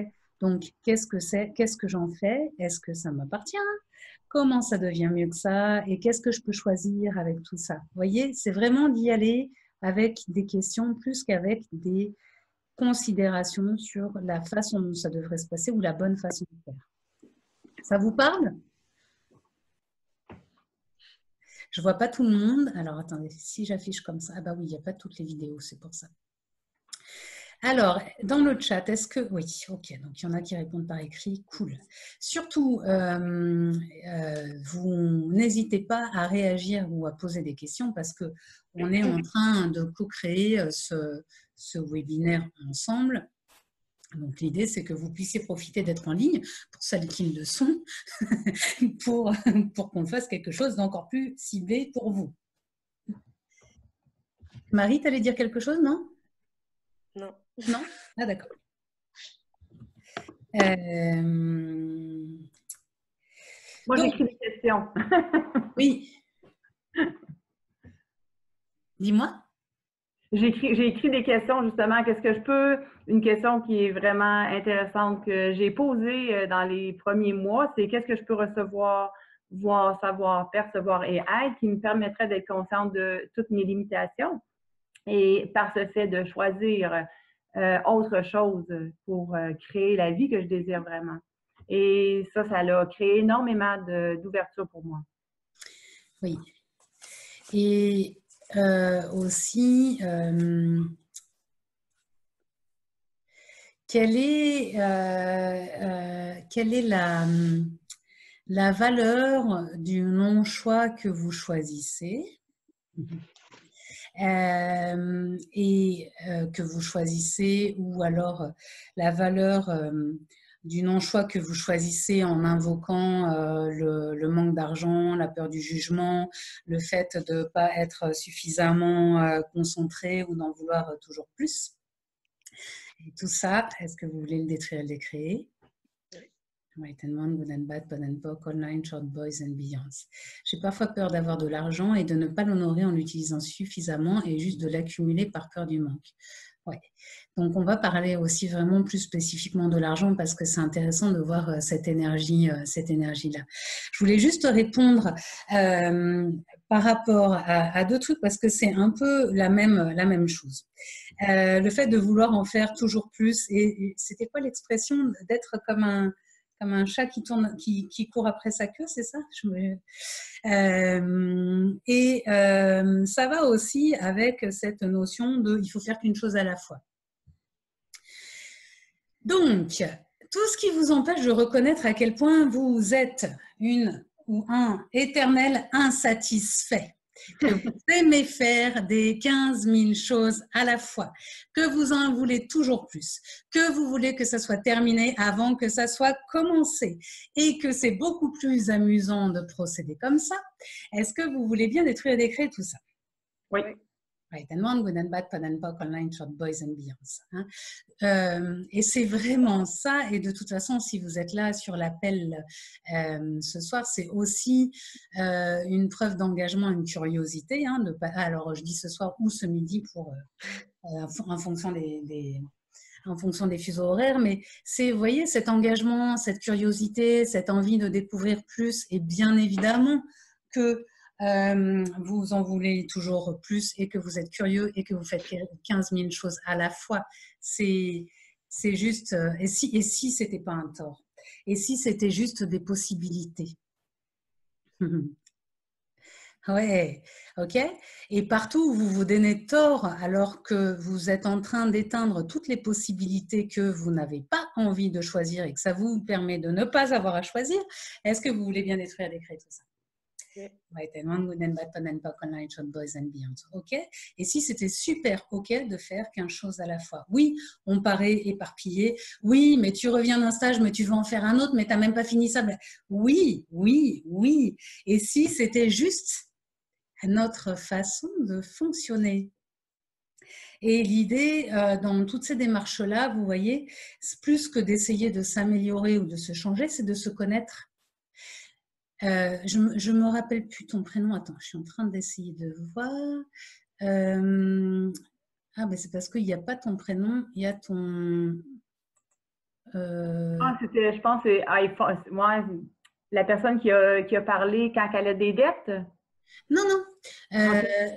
donc qu'est-ce que c'est? Qu'est-ce que j'en fais? Est-ce que ça m'appartient? Comment ça devient mieux que ça? Et qu'est-ce que je peux choisir avec tout ça? Vous voyez, c'est vraiment d'y aller avec des questions plus qu'avec des considérations sur la façon dont ça devrait se passer ou la bonne façon de faire. Ça vous parle? Je ne vois pas tout le monde. Alors, attendez, si j'affiche comme ça, ah bah oui, il n'y a pas toutes les vidéos, c'est pour ça. Alors, dans le chat, est-ce que... Oui, ok, donc il y en a qui répondent par écrit, cool. Surtout, vous n'hésitez pas à réagir ou à poser des questions parce qu'on est en train de co-créer ce webinaire ensemble. Donc, l'idée, c'est que vous puissiez profiter d'être en ligne, pour celles qui le sont, pour qu'on fasse quelque chose d'encore plus ciblé pour vous. Marie, tu allais dire quelque chose, non? Non. Non? Ah, d'accord. Moi, j'écris des questions. Oui. Dis-moi. J'ai écrit des questions, justement. Qu'est-ce que je peux... Une question qui est vraiment intéressante que j'ai posée dans les premiers mois, c'est qu'est-ce que je peux recevoir, voir, savoir, percevoir et être qui me permettrait d'être consciente de toutes mes limitations et par ce fait de choisir autre chose pour créer la vie que je désire vraiment. Et ça a créé énormément d'ouverture pour moi. Oui. Et aussi, quelle est la valeur du non-choix que vous choisissez et que vous choisissez, ou alors la valeur du non-choix que vous choisissez en invoquant le manque d'argent, la peur du jugement, le fait de ne pas être suffisamment concentré ou d'en vouloir toujours plus. Et tout ça, est-ce que vous voulez le détruire et le décréer? Right and One, Good and Bad, Bad and Poc, Online, Short Boys and Beyonds. J'ai parfois peur d'avoir de l'argent et de ne pas l'honorer en l'utilisant suffisamment et juste de l'accumuler par peur du manque. Ouais. Donc, on va parler aussi vraiment plus spécifiquement de l'argent parce que c'est intéressant de voir cette énergie-là. Je voulais juste répondre par rapport à deux trucs parce que c'est un peu la même chose. Le fait de vouloir en faire toujours plus, et c'était quoi l'expression d'être comme un chat qui court après sa queue, c'est ça? Ça va aussi avec cette notion de il faut faire qu'une chose à la fois. Donc, tout ce qui vous empêche de reconnaître à quel point vous êtes une ou un éternel insatisfait, que vous aimez faire des 15 000 choses à la fois, que vous en voulez toujours plus, que vous voulez que ça soit terminé avant que ça soit commencé et que c'est beaucoup plus amusant de procéder comme ça. Est-ce que vous voulez bien détruire et décréer tout ça? Oui. Right and One, Good and Bad, Bad and Poc, Online, Short Boys and Beyonds. Et c'est vraiment ça. Et de toute façon, si vous êtes là sur l'appel ce soir, c'est aussi une preuve d'engagement, une curiosité. Alors, je dis ce soir ou ce midi en fonction des fuseaux horaires, mais c'est, vous voyez, cet engagement, cette curiosité, cette envie de découvrir plus, et bien évidemment que vous en voulez toujours plus et que vous êtes curieux et que vous faites 15 000 choses à la fois. C'est juste, et si c'était pas un tort? Et si c'était juste des possibilités? Ouais, ok. Et partout où vous vous donnez tort alors que vous êtes en train d'éteindre toutes les possibilités que vous n'avez pas envie de choisir et que ça vous permet de ne pas avoir à choisir, est-ce que vous voulez bien détruire les créer tout ça? Right and One, Good and Bad, Bad and Poc, Online, Short Boys and Beyonds. Ok. Et si c'était super ok de faire 15 choses à la fois? Oui, on paraît éparpillé. Oui, mais tu reviens d'un stage, mais tu veux en faire un autre, mais tu n'as même pas fini ça. Oui, oui, oui. Et si c'était juste notre façon de fonctionner? Et l'idée, dans toutes ces démarches-là, vous voyez, plus que d'essayer de s'améliorer ou de se changer, c'est de se connaître. Je me rappelle plus ton prénom. Attends, je suis en train d'essayer de voir. Ah, mais c'est parce qu'il n'y a pas ton prénom, il y a ton... c'était, je pense, moi, la personne qui a parlé quand elle a des dettes. Non, non. Okay.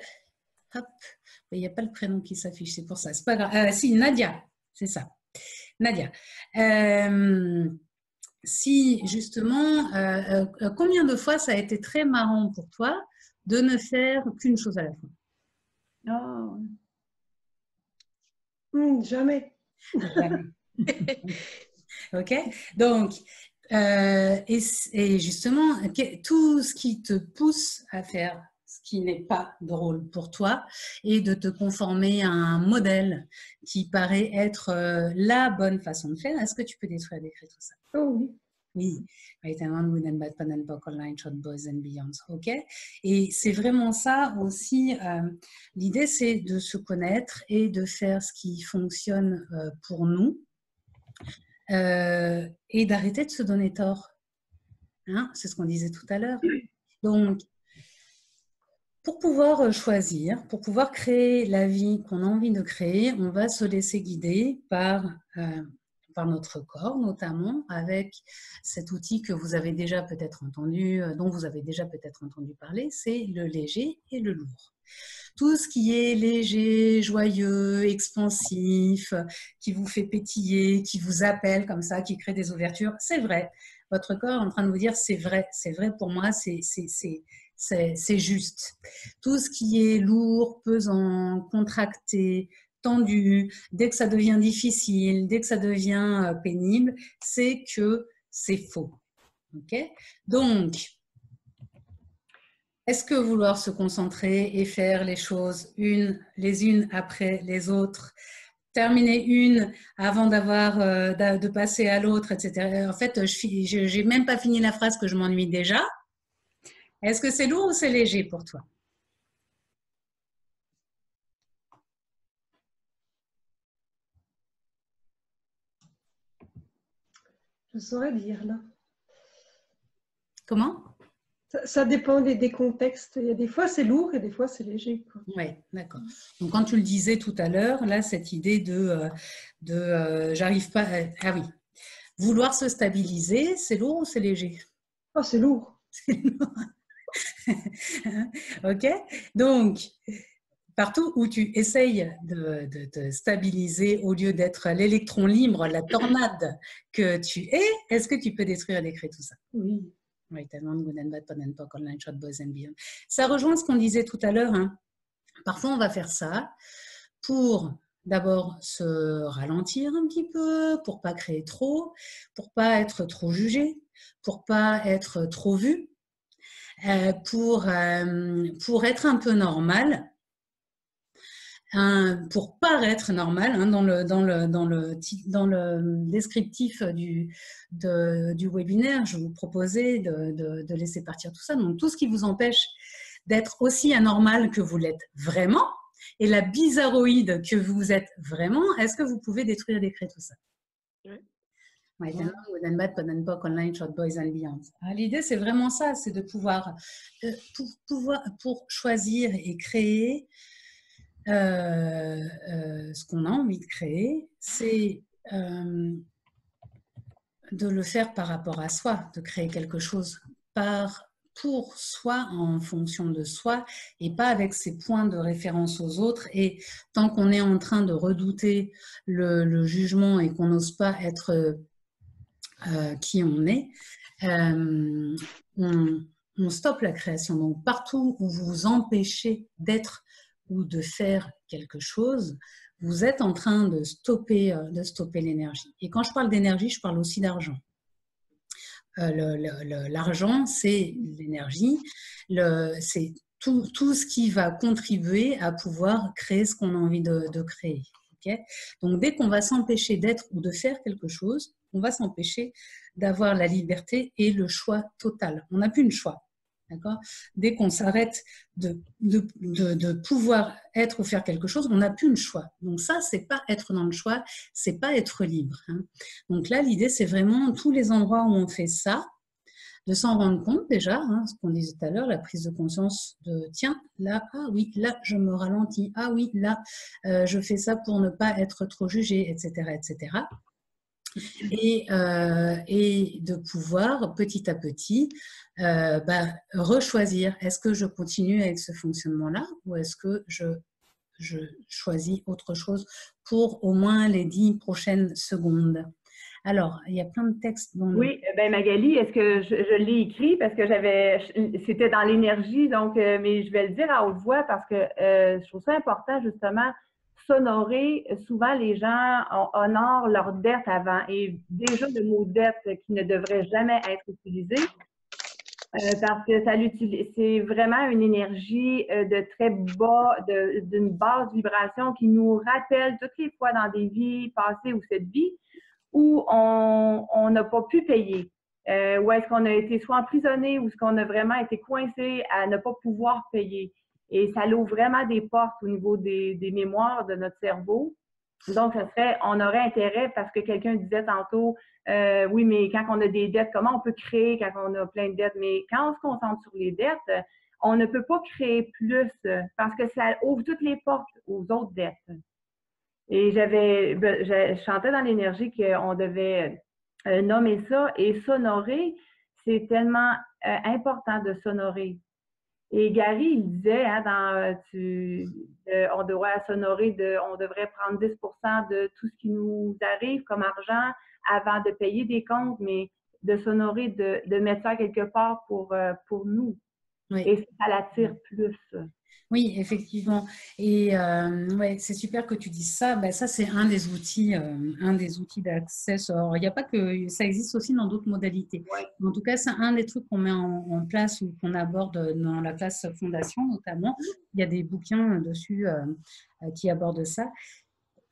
Hop, il n'y a pas le prénom qui s'affiche, c'est pour ça. C'est pas grave. Si, Nadia, c'est ça. Nadia. Si, justement, combien de fois ça a été très marrant pour toi de ne faire qu'une chose à la fois? Jamais. Jamais. Ok, donc, et justement, tout ce qui te pousse à faire ce qui n'est pas drôle pour toi et de te conformer à un modèle qui paraît être la bonne façon de faire, est-ce que tu peux détruire et décrire tout ça? Oh oui. Oui, ok. Et c'est vraiment ça aussi. L'idée, c'est de se connaître et de faire ce qui fonctionne pour nous. Et d'arrêter de se donner tort. Hein, c'est ce qu'on disait tout à l'heure. Donc, pour pouvoir choisir, pour pouvoir créer la vie qu'on a envie de créer, on va se laisser guider par notre corps, notamment avec cet outil que vous avez déjà peut-être entendu, dont vous avez déjà peut-être entendu parler, c'est le léger et le lourd. Tout ce qui est léger, joyeux, expansif, qui vous fait pétiller, qui vous appelle comme ça, qui crée des ouvertures, c'est vrai. Votre corps est en train de vous dire c'est vrai pour moi, c'est juste. Tout ce qui est lourd, pesant, contracté, tendu, dès que ça devient difficile, dès que ça devient pénible, c'est que c'est faux. Okay? Donc, est-ce que vouloir se concentrer et faire les choses les unes après les autres, terminer une avant de passer à l'autre, etc. En fait, je n'ai même pas fini la phrase que je m'ennuie déjà. Est-ce que c'est lourd ou c'est léger pour toi? Je saurais dire là. Comment? Ça dépend des contextes. Il y a des fois c'est lourd et des fois c'est léger. Oui, d'accord. Donc quand tu le disais tout à l'heure, là, cette idée de j'arrive pas. Ah oui. Vouloir se stabiliser, c'est lourd ou c'est léger? Oh, c'est lourd. Ok. Donc, partout où tu essayes de te stabiliser au lieu d'être l'électron libre, la tornade que tu es, est-ce que tu peux détruire et décrire tout ça? Oui. Ça rejoint ce qu'on disait tout à l'heure. Hein. Parfois, on va faire ça pour d'abord se ralentir un petit peu, pour pas créer trop, pour pas être trop jugé, pour pas être trop vu, pour être un peu normal. Pour paraître normal, hein, dans le descriptif du webinaire, je vous proposais de laisser partir tout ça. Donc, tout ce qui vous empêche d'être aussi anormal que vous l'êtes vraiment, et la bizarroïde que vous êtes vraiment, est-ce que vous pouvez détruire et décrire tout ça? Oui. L'idée, c'est vraiment ça, c'est de pouvoir, pour choisir et créer ce qu'on a envie de créer, c'est de le faire par rapport à soi, de créer quelque chose pour soi, en fonction de soi, et pas avec ses points de référence aux autres. Et tant qu'on est en train de redouter le jugement et qu'on n'ose pas être qui on est, on stoppe la création. Donc, partout où vous vous empêchez d'être ou de faire quelque chose, vous êtes en train de stopper l'énergie. Et quand je parle d'énergie, je parle aussi d'argent. L'argent, c'est l'énergie, c'est tout ce qui va contribuer à pouvoir créer ce qu'on a envie de créer. Okay? Donc, dès qu'on va s'empêcher d'être ou de faire quelque chose, on va s'empêcher d'avoir la liberté et le choix total. On n'a plus le choix. Dès qu'on s'arrête de pouvoir être ou faire quelque chose, on n'a plus le choix. Donc ça, c'est pas être dans le choix, c'est pas être libre. Hein. Donc là, l'idée, c'est vraiment tous les endroits où on fait ça, de s'en rendre compte déjà, hein, ce qu'on disait tout à l'heure, la prise de conscience de tiens, là, ah oui, là, je me ralentis, ah oui, là, je fais ça pour ne pas être trop jugée, etc., etc. Et de pouvoir petit à petit rechoisir, est-ce que je continue avec ce fonctionnement-là ou est-ce que je choisis autre chose pour au moins les 10 prochaines secondes. Alors, il y a plein de textes dans Oui, ben Magali, est-ce que je l'ai écrit parce que c'était dans l'énergie, donc, mais je vais le dire à haute voix parce que je trouve ça important, justement, s'honorer. Souvent, les gens honorent leur dette avant. Et déjà, le mot dette qui ne devrait jamais être utilisé parce que c'est vraiment une énergie de très bas, d'une basse vibration qui nous rappelle toutes les fois dans des vies passées ou cette vie où on n'a pas pu payer, où est-ce qu'on a été soit emprisonné ou est-ce qu'on a vraiment été coincé à ne pas pouvoir payer. Et ça l'ouvre vraiment des portes au niveau des mémoires de notre cerveau. Donc, on aurait intérêt, parce que quelqu'un disait tantôt, oui, mais quand on a des dettes, comment on peut créer quand on a plein de dettes? Mais quand on se concentre sur les dettes, on ne peut pas créer plus parce que ça ouvre toutes les portes aux autres dettes. Et je chantais dans l'énergie qu'on devait nommer ça et s'honorer. C'est tellement important de s'honorer. Et Gary, il disait, hein, on devrait s'honorer, on devrait prendre 10 de tout ce qui nous arrive comme argent avant de payer des comptes, mais de s'honorer, de mettre ça quelque part pour nous. Oui. Et ça l'attire plus. Oui, effectivement. Et ouais, c'est super que tu dises ça. Ben, ça, c'est un des outils d'accès. Il n'y a pas que ça existe aussi dans d'autres modalités. Ouais. En tout cas, c'est un des trucs qu'on met en place ou qu'on aborde dans la place fondation, notamment. Il y a des bouquins dessus qui abordent ça.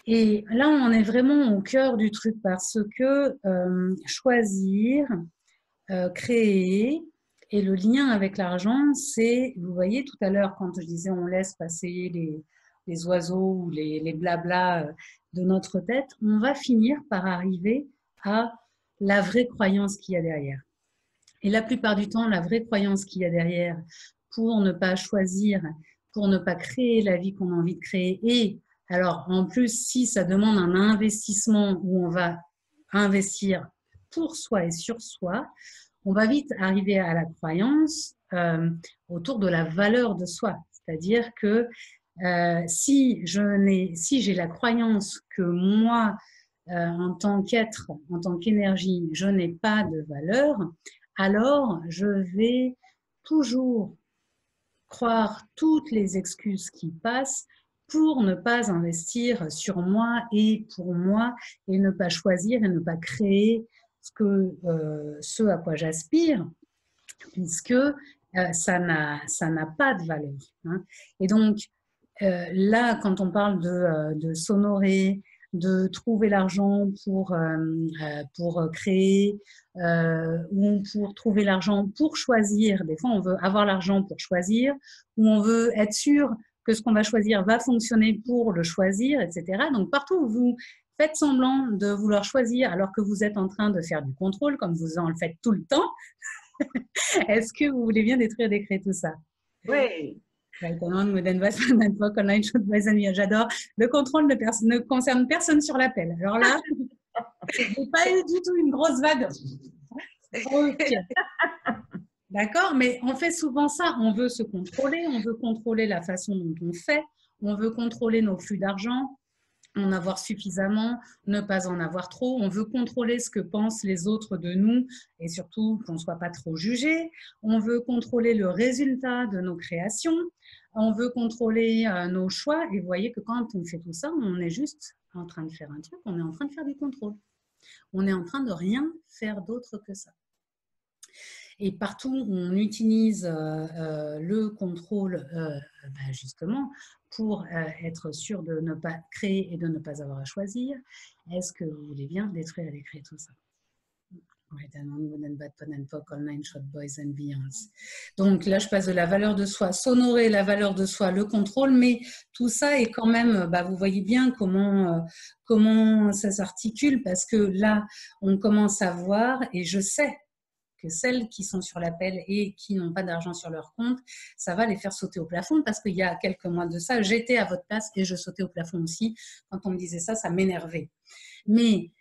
Et là, on est vraiment au cœur du truc parce que choisir, créer. Et le lien avec l'argent, c'est, vous voyez tout à l'heure, quand je disais on laisse passer les oiseaux ou les blablas de notre tête, on va finir par arriver à la vraie croyance qu'il y a derrière. Et la plupart du temps, la vraie croyance qu'il y a derrière pour ne pas choisir, pour ne pas créer la vie qu'on a envie de créer. Et alors, en plus, si ça demande un investissement où on va investir pour soi et sur soi, on va vite arriver à la croyance autour de la valeur de soi. C'est-à-dire que si j'ai la croyance que moi, en tant qu'être, en tant qu'énergie, je n'ai pas de valeur, alors je vais toujours croire toutes les excuses qui passent pour ne pas investir sur moi et pour moi et ne pas choisir et ne pas créer ce à quoi j'aspire, puisque ça n'a pas de valeur. Hein. Et donc, là, quand on parle de s'honorer, de trouver l'argent pour créer ou pour trouver l'argent pour choisir, des fois on veut avoir l'argent pour choisir, ou on veut être sûr que ce qu'on va choisir va fonctionner pour le choisir, etc. Donc, partout où vous faites semblant de vouloir choisir alors que vous êtes en train de faire du contrôle, comme vous en le faites tout le temps. Est-ce que vous voulez bien détruire, décréter tout ça? Oui. J'adore. Le contrôle ne concerne personne sur l'appel. Alors là, j'ai pas eu du tout une grosse vague. Okay. D'accord? Mais on fait souvent ça. On veut se contrôler, on veut contrôler la façon dont on fait, on veut contrôler nos flux d'argent, en avoir suffisamment, ne pas en avoir trop. On veut contrôler ce que pensent les autres de nous et surtout qu'on ne soit pas trop jugé. On veut contrôler le résultat de nos créations. On veut contrôler nos choix. Et vous voyez que quand on fait tout ça, on est juste en train de faire un truc, on est en train de faire du contrôle. On est en train de rien faire d'autre que ça. Et partout où on utilise le contrôle, justement, pour être sûr de ne pas créer et de ne pas avoir à choisir, est-ce que vous voulez bien détruire et décrire tout ça? Donc là, je passe de la valeur de soi, s'honorer, la valeur de soi, le contrôle, mais tout ça est quand même, vous voyez bien comment ça s'articule, parce que là, on commence à voir, et je sais que celles qui sont sur l'appel et qui n'ont pas d'argent sur leur compte, ça va les faire sauter au plafond parce qu'il y a quelques mois de ça, j'étais à votre place et je sautais au plafond aussi. Quand on me disait ça, ça m'énervait. Mais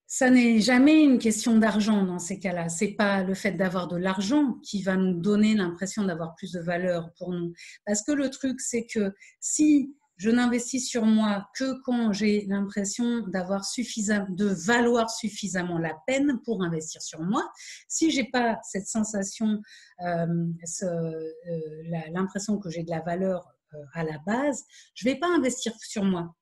ça n'est jamais une question d'argent dans ces cas-là. Ce n'est pas le fait d'avoir de l'argent qui va nous donner l'impression d'avoir plus de valeur pour nous. Parce que le truc, c'est que si je n'investis sur moi que quand j'ai l'impression de valoir suffisamment la peine pour investir sur moi, si je n'ai pas cette sensation, l'impression que j'ai de la valeur à la base, je ne vais pas investir sur moi.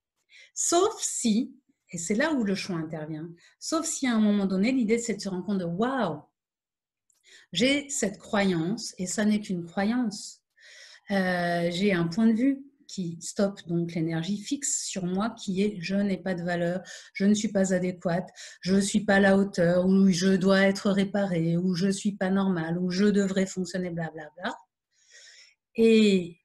Sauf si, et c'est là où le choix intervient, sauf si à un moment donné, l'idée c'est de se rendre compte de « waouh, j'ai cette croyance et ça n'est qu'une croyance. J'ai un point de vue qui stoppe donc l'énergie fixe sur moi qui est « je n'ai pas de valeur, je ne suis pas adéquate, je ne suis pas à la hauteur, ou je dois être réparée, ou je ne suis pas normale, ou je devrais fonctionner blablabla ». Et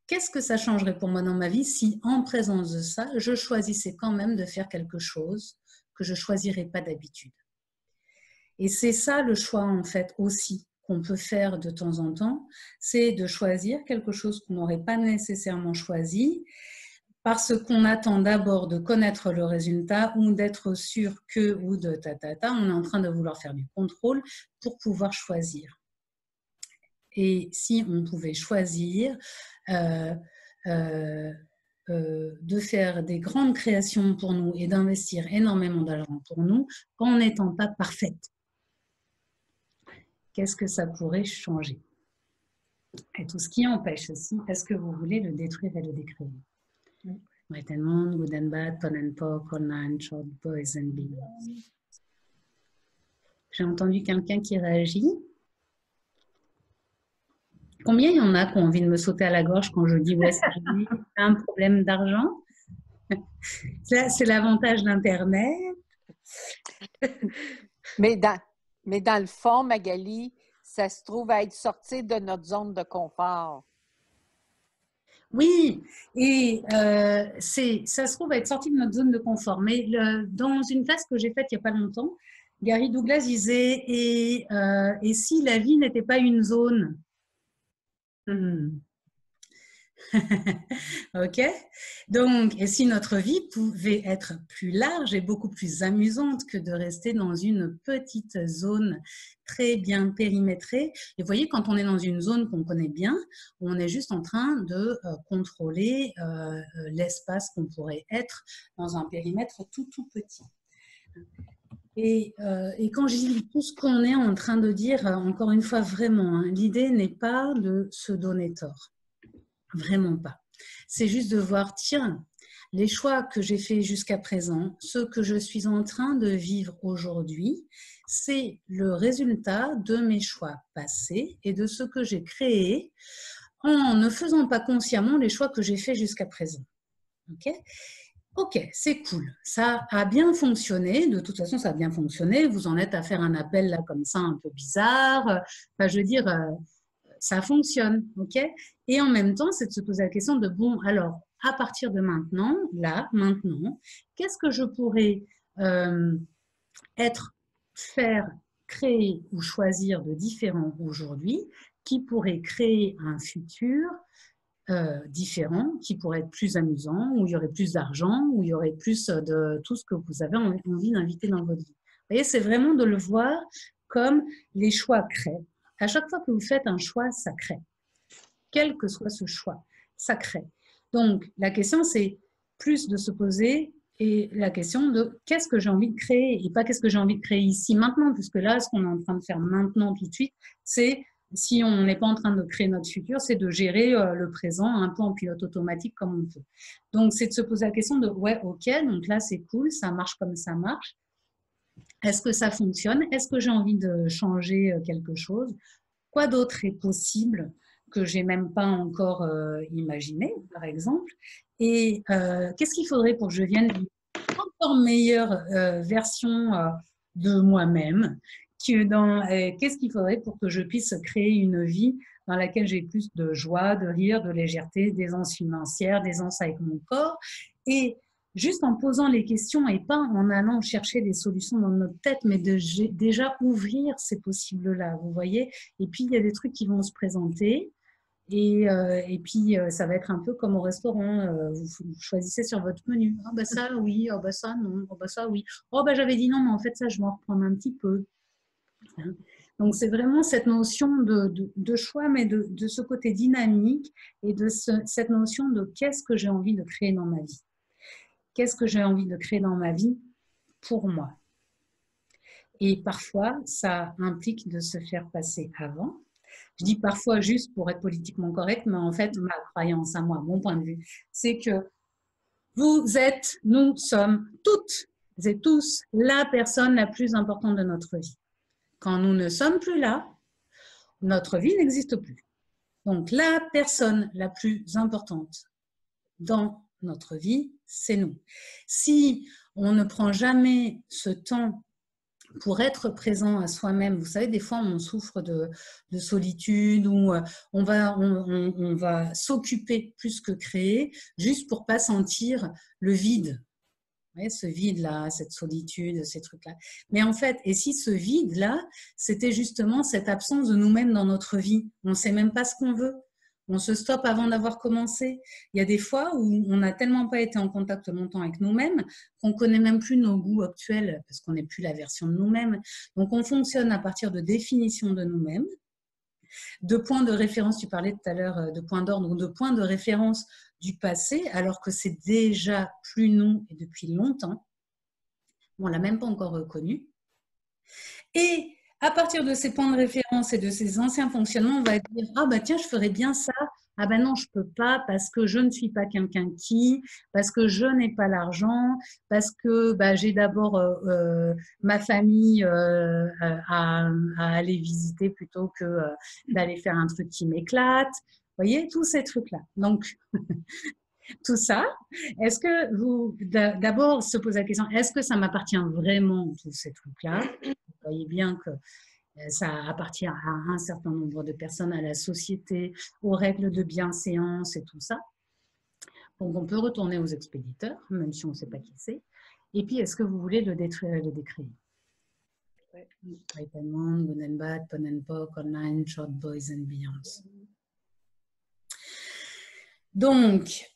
qu'est-ce que ça changerait pour moi dans ma vie si, en présence de ça, je choisissais quand même de faire quelque chose que je ne choisirais pas d'habitude? Et c'est ça le choix, en fait, aussi, qu'on peut faire de temps en temps, c'est de choisir quelque chose qu'on n'aurait pas nécessairement choisi parce qu'on attend d'abord de connaître le résultat ou d'être sûr que, ou de on est en train de vouloir faire du contrôle pour pouvoir choisir. Et si on pouvait choisir de faire des grandes créations pour nous et d'investir énormément d'argent pour nous en n'étant pas parfaite, qu'est-ce que ça pourrait changer? Et tout ce qui empêche aussi, est-ce que vous voulez le détruire et le décréer? Right and wrong, good and bad, pon and pock, all nine, short, boys and beavers. J'ai entendu quelqu'un qui réagit. Combien il y en a qui ont envie de me sauter à la gorge quand je dis « ouais, c'est un problème d'argent ». C'est l'avantage d'Internet. Mais dans le fond, Magali, ça se trouve à être sorti de notre zone de confort. Oui, et ça se trouve à être sorti de notre zone de confort. Mais dans une classe que j'ai faite il n'y a pas longtemps, Gary Douglas disait « et si la vie n'était pas une zone ?» Ok, donc, et si notre vie pouvait être plus large et beaucoup plus amusante que de rester dans une petite zone très bien périmétrée. Et vous voyez, quand on est dans une zone qu'on connaît bien, on est juste en train de contrôler l'espace qu'on pourrait être dans un périmètre tout petit. Et quand je dis tout ce qu'on est en train de dire, encore une fois, vraiment, hein, l'idée n'est pas de se donner tort. Vraiment pas. C'est juste de voir, tiens, les choix que j'ai faits jusqu'à présent, ceux que je suis en train de vivre aujourd'hui, c'est le résultat de mes choix passés et de ce que j'ai créé en ne faisant pas consciemment les choix que j'ai faits jusqu'à présent. Ok, c'est cool. Ça a bien fonctionné. De toute façon, ça a bien fonctionné. Vous en êtes à faire un appel là comme ça, un peu bizarre. Enfin, je veux dire, ça fonctionne, ok? Et en même temps, c'est de se poser la question de bon, alors, à partir de maintenant, là, maintenant, qu'est-ce que je pourrais faire, créer ou choisir de différent aujourd'hui qui pourrait créer un futur différent, qui pourrait être plus amusant, où il y aurait plus d'argent, où il y aurait plus de tout ce que vous avez envie d'inviter dans votre vie. Vous voyez, c'est vraiment de le voir comme les choix créent. À chaque fois que vous faites un choix, ça crée. Quel que soit ce choix, ça crée. Donc, la question, c'est plus de se poser et la question de qu'est-ce que j'ai envie de créer et pas qu'est-ce que j'ai envie de créer ici, maintenant, puisque là, ce qu'on est en train de faire maintenant, tout de suite, c'est si on n'est pas en train de créer notre futur, c'est de gérer le présent un peu en pilote automatique comme on peut. Donc, c'est de se poser la question de, ouais, ok, donc là, c'est cool, ça marche comme ça marche. Est-ce que ça fonctionne? Est-ce que j'ai envie de changer quelque chose? Quoi d'autre est possible que j'ai même pas encore imaginé, par exemple? Et qu'est-ce qu'il faudrait pour que je devienne une encore meilleure version de moi-même? Qu'est-ce qu'il faudrait pour que je puisse créer une vie dans laquelle j'ai plus de joie, de rire, de légèreté, d'aisance financière, d'aisance avec mon corps? Et juste en posant les questions et pas en allant chercher des solutions dans notre tête, mais de déjà ouvrir ces possibles-là, vous voyez. Et puis, il y a des trucs qui vont se présenter. Et puis, ça va être un peu comme au restaurant. Vous choisissez sur votre menu. Ah, bah ça, oui. Ah, bah ça, non. Ah, bah ça, oui. Oh, bah j'avais dit non, mais en fait, ça, je vais en reprendre un petit peu. Donc, c'est vraiment cette notion de choix, mais de ce côté dynamique et de cette notion de qu'est-ce que j'ai envie de créer dans ma vie. Qu'est-ce que j'ai envie de créer dans ma vie pour moi. Et parfois, ça implique de se faire passer avant. Je dis parfois juste pour être politiquement correct, mais en fait, ma croyance à moi, mon point de vue, c'est que nous sommes toutes et tous la personne la plus importante de notre vie. Quand nous ne sommes plus là, notre vie n'existe plus. Donc, la personne la plus importante dans notre vie, c'est nous. Si on ne prend jamais ce temps pour être présent à soi-même, vous savez, des fois on souffre de solitude ou on va s'occuper plus que créer, juste pour pas sentir le vide. Vous voyez, ce vide-là, cette solitude, ces trucs-là. Mais en fait, et si ce vide-là, c'était justement cette absence de nous-mêmes dans notre vie, on ne sait même pas ce qu'on veut. On se stoppe avant d'avoir commencé. Il y a des fois où on n'a tellement pas été en contact longtemps avec nous-mêmes qu'on ne connaît même plus nos goûts actuels parce qu'on n'est plus la version de nous-mêmes. Donc, on fonctionne à partir de définitions de nous-mêmes, de points de référence, tu parlais tout à l'heure de points d'ordre ou de points de référence du passé, alors que c'est déjà plus nous et depuis longtemps. On ne l'a même pas encore reconnu. Et à partir de ces points de référence et de ces anciens fonctionnements, on va dire « Ah bah tiens, je ferais bien ça. Ah ben non, je ne peux pas parce que je ne suis pas quelqu'un qui, parce que je n'ai pas l'argent, parce que bah, j'ai d'abord ma famille à aller visiter plutôt que d'aller faire un truc qui m'éclate. » Vous voyez, tous ces trucs-là. Donc, tout ça, est-ce que vous, d'abord, se poser la question, est-ce que ça m'appartient vraiment, tous ces trucs-là? Vous voyez bien que ça appartient à un certain nombre de personnes, à la société, aux règles de bienséance et tout ça. Donc, on peut retourner aux expéditeurs, même si on ne sait pas qui c'est. Et puis, est-ce que vous voulez le décréer? Great Diamond, Good and Bad, Pon and Poke, Online, Short Boys and Beyonds. Donc,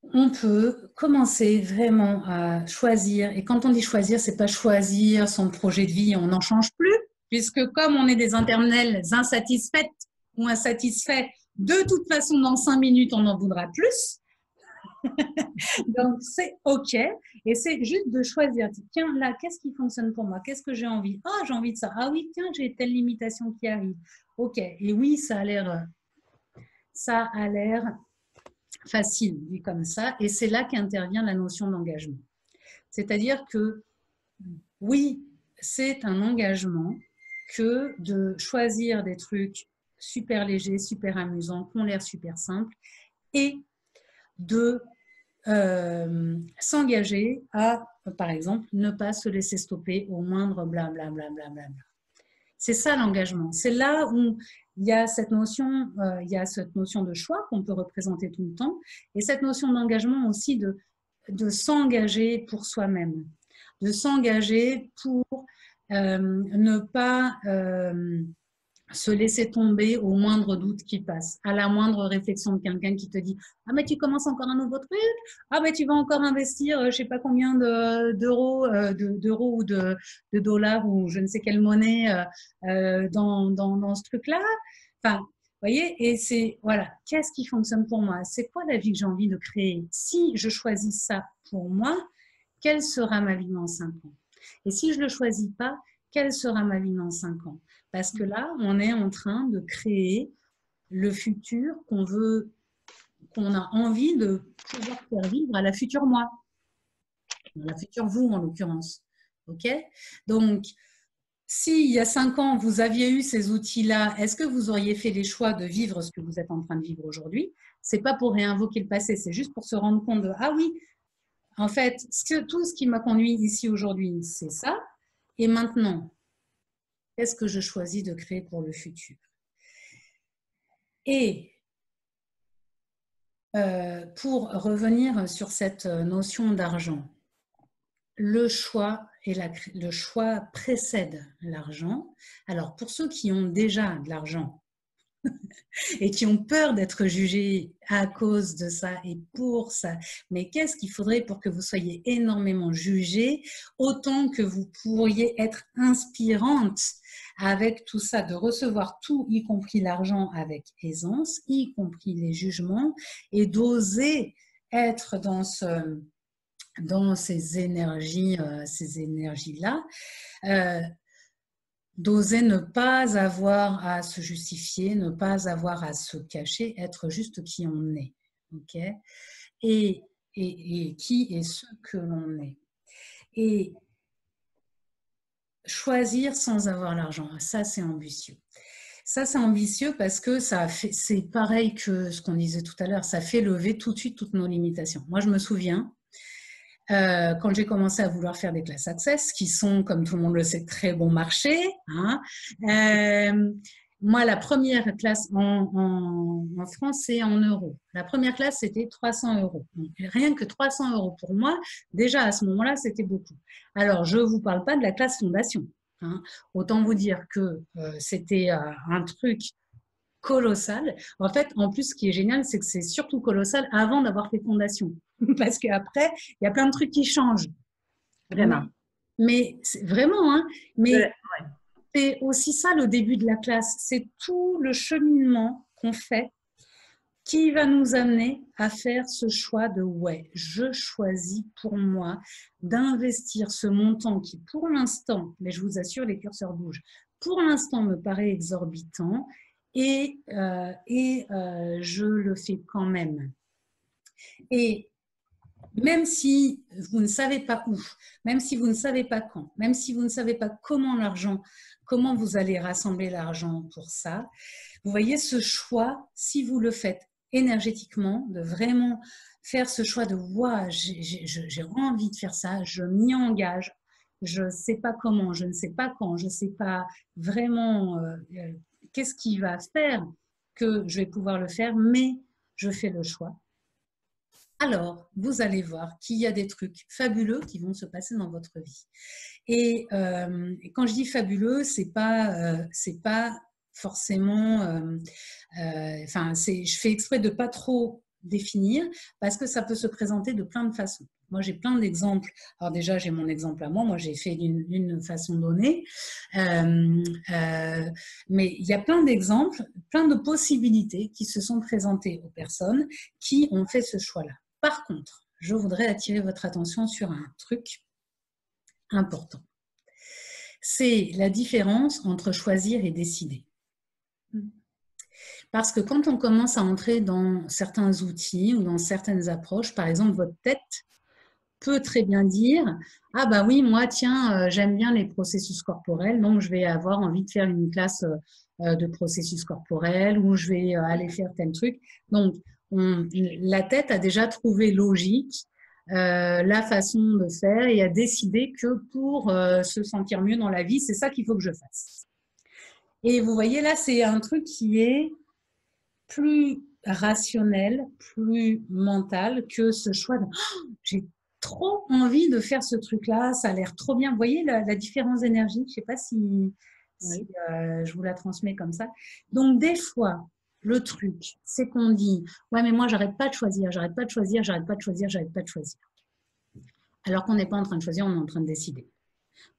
on peut commencer vraiment à choisir. Et quand on dit choisir, c'est pas choisir son projet de vie, on n'en change plus, puisque comme on est des internelles insatisfaites ou insatisfaits, de toute façon, dans 5 minutes, on en voudra plus. Donc, c'est OK. Et c'est juste de choisir. Tiens, là, qu'est-ce qui fonctionne pour moi? Qu'est-ce que j'ai envie? Ah, j'ai envie de ça. Ah oui, tiens, j'ai telle limitation qui arrive. OK. Et oui, ça a l'air facile, dit comme ça. Et c'est là qu'intervient la notion d'engagement. C'est-à-dire que, oui, c'est un engagement que de choisir des trucs super légers, super amusants, qui ont l'air super simples, et de s'engager à, par exemple, ne pas se laisser stopper au moindre blablabla. C'est ça l'engagement. C'est là où il y a cette notion de choix qu'on peut représenter tout le temps, et cette notion d'engagement aussi de s'engager pour soi-même, de s'engager pour ne pas se laisser tomber au moindre doute qui passe, à la moindre réflexion de quelqu'un qui te dit « Ah, mais tu commences encore un nouveau truc? Ah, mais tu vas encore investir je ne sais pas combien d'euros ou de dollars ou je ne sais quelle monnaie dans ce truc-là. » Enfin, vous voyez, et c'est, voilà, qu'est-ce qui fonctionne pour moi? C'est quoi la vie que j'ai envie de créer? Si je choisis ça pour moi, quelle sera ma vie dans 5 ans? Et si je ne le choisis pas, quelle sera ma vie dans 5 ans? Parce que là, on est en train de créer le futur qu'on a envie de pouvoir faire vivre à la future moi, à la future vous en l'occurrence. Ok? Donc, s'il y a 5 ans, vous aviez eu ces outils-là, est-ce que vous auriez fait les choix de vivre ce que vous êtes en train de vivre aujourd'hui? Ce n'est pas pour réinvoquer le passé, c'est juste pour se rendre compte de « Ah oui, en fait, tout ce qui m'a conduit ici aujourd'hui, c'est ça. Et maintenant, qu'est-ce que je choisis de créer pour le futur ?» Et pour revenir sur cette notion d'argent, le choix précède l'argent. Alors, pour ceux qui ont déjà de l'argent et qui ont peur d'être jugés à cause de ça et pour ça, mais qu'est-ce qu'il faudrait pour que vous soyez énormément jugés, autant que vous pourriez être inspirante avec tout ça, de recevoir tout, y compris l'argent avec aisance, y compris les jugements, et d'oser être dans ces énergies-là, d'oser ne pas avoir à se justifier, ne pas avoir à se cacher, être juste qui on est, ok? Et qui est ce que l'on est. Et choisir sans avoir l'argent, ça c'est ambitieux. Ça c'est ambitieux parce que c'est pareil que ce qu'on disait tout à l'heure, ça fait lever tout de suite toutes nos limitations. Moi je me souviens, quand j'ai commencé à vouloir faire des classes Access, qui sont, comme tout le monde le sait, très bon marché, hein, moi, la première classe en France, c'est en euros. La première classe, c'était 300 €. Donc, rien que 300 € pour moi, déjà à ce moment-là, c'était beaucoup. Alors, je ne vous parle pas de la classe fondation. Hein. Autant vous dire que c'était un truc colossal. En fait, en plus, ce qui est génial, c'est que c'est surtout colossal avant d'avoir fait fondation. Parce qu'après, il y a plein de trucs qui changent. Vraiment. Mais c'est vraiment, hein. Mais c'est aussi ça le début de la classe. C'est tout le cheminement qu'on fait qui va nous amener à faire ce choix de ouais, je choisis pour moi d'investir ce montant qui, pour l'instant, mais je vous assure, les curseurs bougent, pour l'instant me paraît exorbitant. Et je le fais quand même. Et même si vous ne savez pas où, même si vous ne savez pas quand, même si vous ne savez pas comment vous allez rassembler l'argent pour ça, vous voyez ce choix, si vous le faites énergétiquement, de vraiment faire ce choix de wow, j'ai envie de faire ça, je m'y engage, je ne sais pas comment, je ne sais pas quand, je ne sais pas vraiment qu'est-ce qui va faire que je vais pouvoir le faire, mais je fais le choix. Alors, vous allez voir qu'il y a des trucs fabuleux qui vont se passer dans votre vie. Et quand je dis fabuleux, c'est pas forcément... je fais exprès de pas trop définir parce que ça peut se présenter de plein de façons. Moi, j'ai plein d'exemples. Alors déjà, j'ai mon exemple à moi j'ai fait d'une façon donnée. Mais il y a plein d'exemples, plein de possibilités qui se sont présentées aux personnes qui ont fait ce choix-là. Par contre, je voudrais attirer votre attention sur un truc important. C'est la différence entre choisir et décider. Parce que quand on commence à entrer dans certains outils ou dans certaines approches, par exemple, votre tête peut très bien dire « Ah bah oui, moi, tiens, j'aime bien les processus corporels, donc je vais avoir envie de faire une classe de processus corporels ou je vais aller faire tel truc. » Donc, la tête a déjà trouvé logique la façon de faire et a décidé que pour se sentir mieux dans la vie, c'est ça qu'il faut que je fasse. Et vous voyez, là, c'est un truc qui est plus rationnel, plus mental que ce choix de oh, j'ai trop envie de faire ce truc-là, ça a l'air trop bien. Vous voyez la différence d'énergie? Je ne sais pas si je vous la transmets comme ça. Donc, des fois, le truc, c'est qu'on dit ouais, mais moi, j'arrête pas de choisir, j'arrête pas de choisir, j'arrête pas de choisir, j'arrête pas de choisir. Alors qu'on n'est pas en train de choisir, on est en train de décider.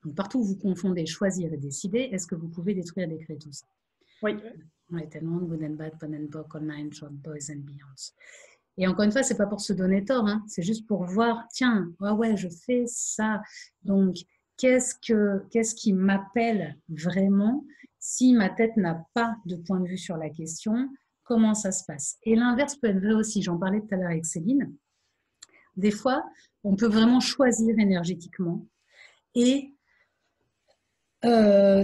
Donc, partout où vous confondez choisir et décider, est-ce que vous pouvez détruire et décréter tout ça? Oui. Right and wrong, good and bad, fun and book, online, short, boys and beyonds. Et encore une fois, c'est pas pour se donner tort, hein, c'est juste pour voir, tiens, ouais, je fais ça. Donc, qu'est-ce qui m'appelle vraiment si ma tête n'a pas de point de vue sur la question, comment ça se passe? Et l'inverse peut être vrai aussi, j'en parlais tout à l'heure avec Céline. Des fois, on peut vraiment choisir énergétiquement et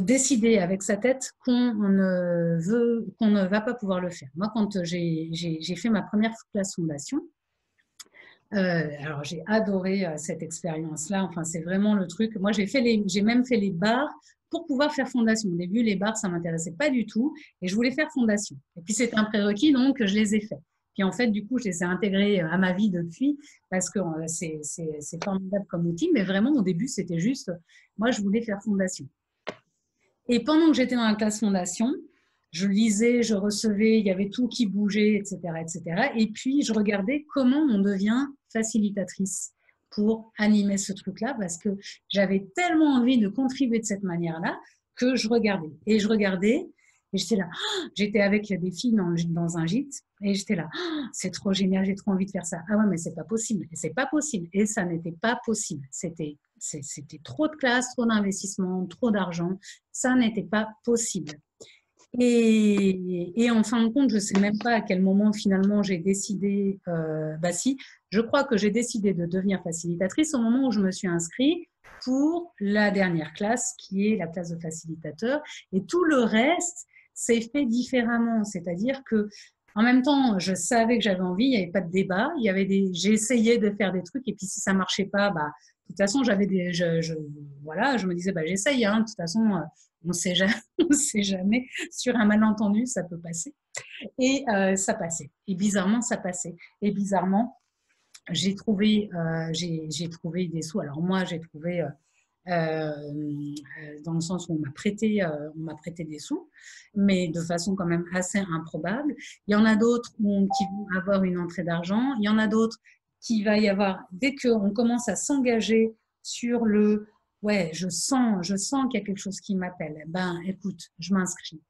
décider avec sa tête qu'on ne va pas pouvoir le faire. Moi, quand j'ai fait ma première classe fondation, alors j'ai adoré cette expérience-là. Enfin, c'est vraiment le truc. Moi, j'ai même fait les barres pour pouvoir faire fondation. Au début, les barres, ça m'intéressait pas du tout, et je voulais faire fondation. Et puis c'était un prérequis, donc je les ai fait. Puis en fait, du coup, je les ai intégrés à ma vie depuis parce que c'est formidable comme outil. Mais vraiment, au début, c'était juste, moi, je voulais faire fondation. Et pendant que j'étais dans la classe fondation, je lisais, je recevais, il y avait tout qui bougeait, etc., etc. Et puis, je regardais comment on devient facilitatrice pour animer ce truc-là parce que j'avais tellement envie de contribuer de cette manière-là que je regardais. Et je regardais et j'étais là. J'étais avec des filles dans un gîte et j'étais là. C'est trop génial, j'ai trop envie de faire ça. Ah ouais, mais c'est pas possible. Et c'est pas possible. Et ça n'était pas possible. C'était trop de classe, trop d'investissement, trop d'argent. Ça n'était pas possible. Et en fin de compte, je ne sais même pas à quel moment finalement j'ai décidé, bah si, je crois que j'ai décidé de devenir facilitatrice au moment où je me suis inscrite pour la dernière classe qui est la classe de facilitateur. Et tout le reste s'est fait différemment. C'est-à-dire que en même temps, je savais que j'avais envie, il n'y avait pas de débat, j'ai essayé de faire des trucs et puis si ça ne marchait pas, bah, de toute façon, voilà, je me disais, bah, j'essaye, hein, de toute façon, on sait jamais, sur un malentendu, ça peut passer. Et ça passait. Et bizarrement, ça passait. Et bizarrement, j'ai trouvé des sous. Alors moi, j'ai trouvé dans le sens où on m'a prêté des sous, mais de façon quand même assez improbable. Il y en a d'autres qui vont avoir une entrée d'argent. Il y en a d'autres qui va y avoir, dès qu'on commence à s'engager sur le « ouais, je sens qu'il y a quelque chose qui m'appelle, ben écoute, je m'inscris ».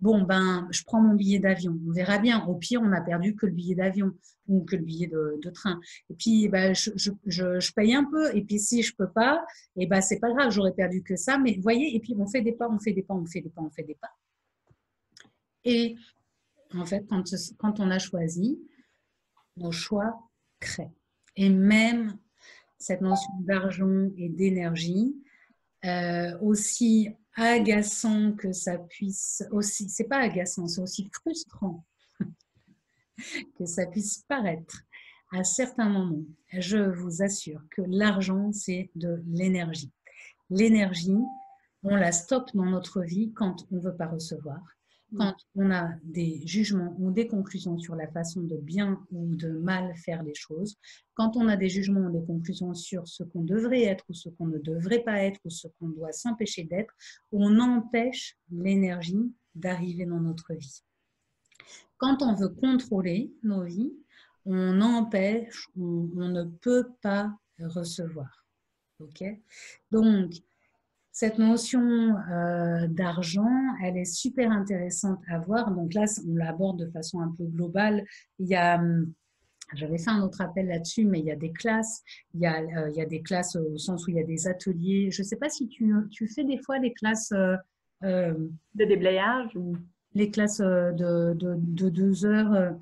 Bon, ben, je prends mon billet d'avion. On verra bien. Au pire, on n'a perdu que le billet d'avion ou que le billet de train. Et puis, ben, je paye un peu. Et puis, si je peux pas, et ben, c'est pas grave, j'aurais perdu que ça. Mais vous voyez, et puis, on fait des pas, on fait des pas, on fait des pas, on fait des pas. Et en fait, quand on a choisi, nos choix créent. Et même cette notion d'argent et d'énergie, aussi agaçant que ça puisse aussi, c'est pas agaçant, c'est aussi frustrant que ça puisse paraître à certains moments. Je vous assure que l'argent, c'est de l'énergie. L'énergie, on la stocke dans notre vie quand on ne veut pas recevoir. Quand on a des jugements ou des conclusions sur la façon de bien ou de mal faire les choses, quand on a des jugements ou des conclusions sur ce qu'on devrait être ou ce qu'on ne devrait pas être ou ce qu'on doit s'empêcher d'être, on empêche l'énergie d'arriver dans notre vie. Quand on veut contrôler nos vies, on empêche, on ne peut pas recevoir. Okay ? Donc, cette notion d'argent, elle est super intéressante à voir. Donc là, on l'aborde de façon un peu globale. J'avais fait un autre appel là-dessus, mais il y a des classes. Il y a des classes au sens où il y a des ateliers. Je ne sais pas si tu fais des fois des classes… de déblayage ou… Les classes de 2 heures,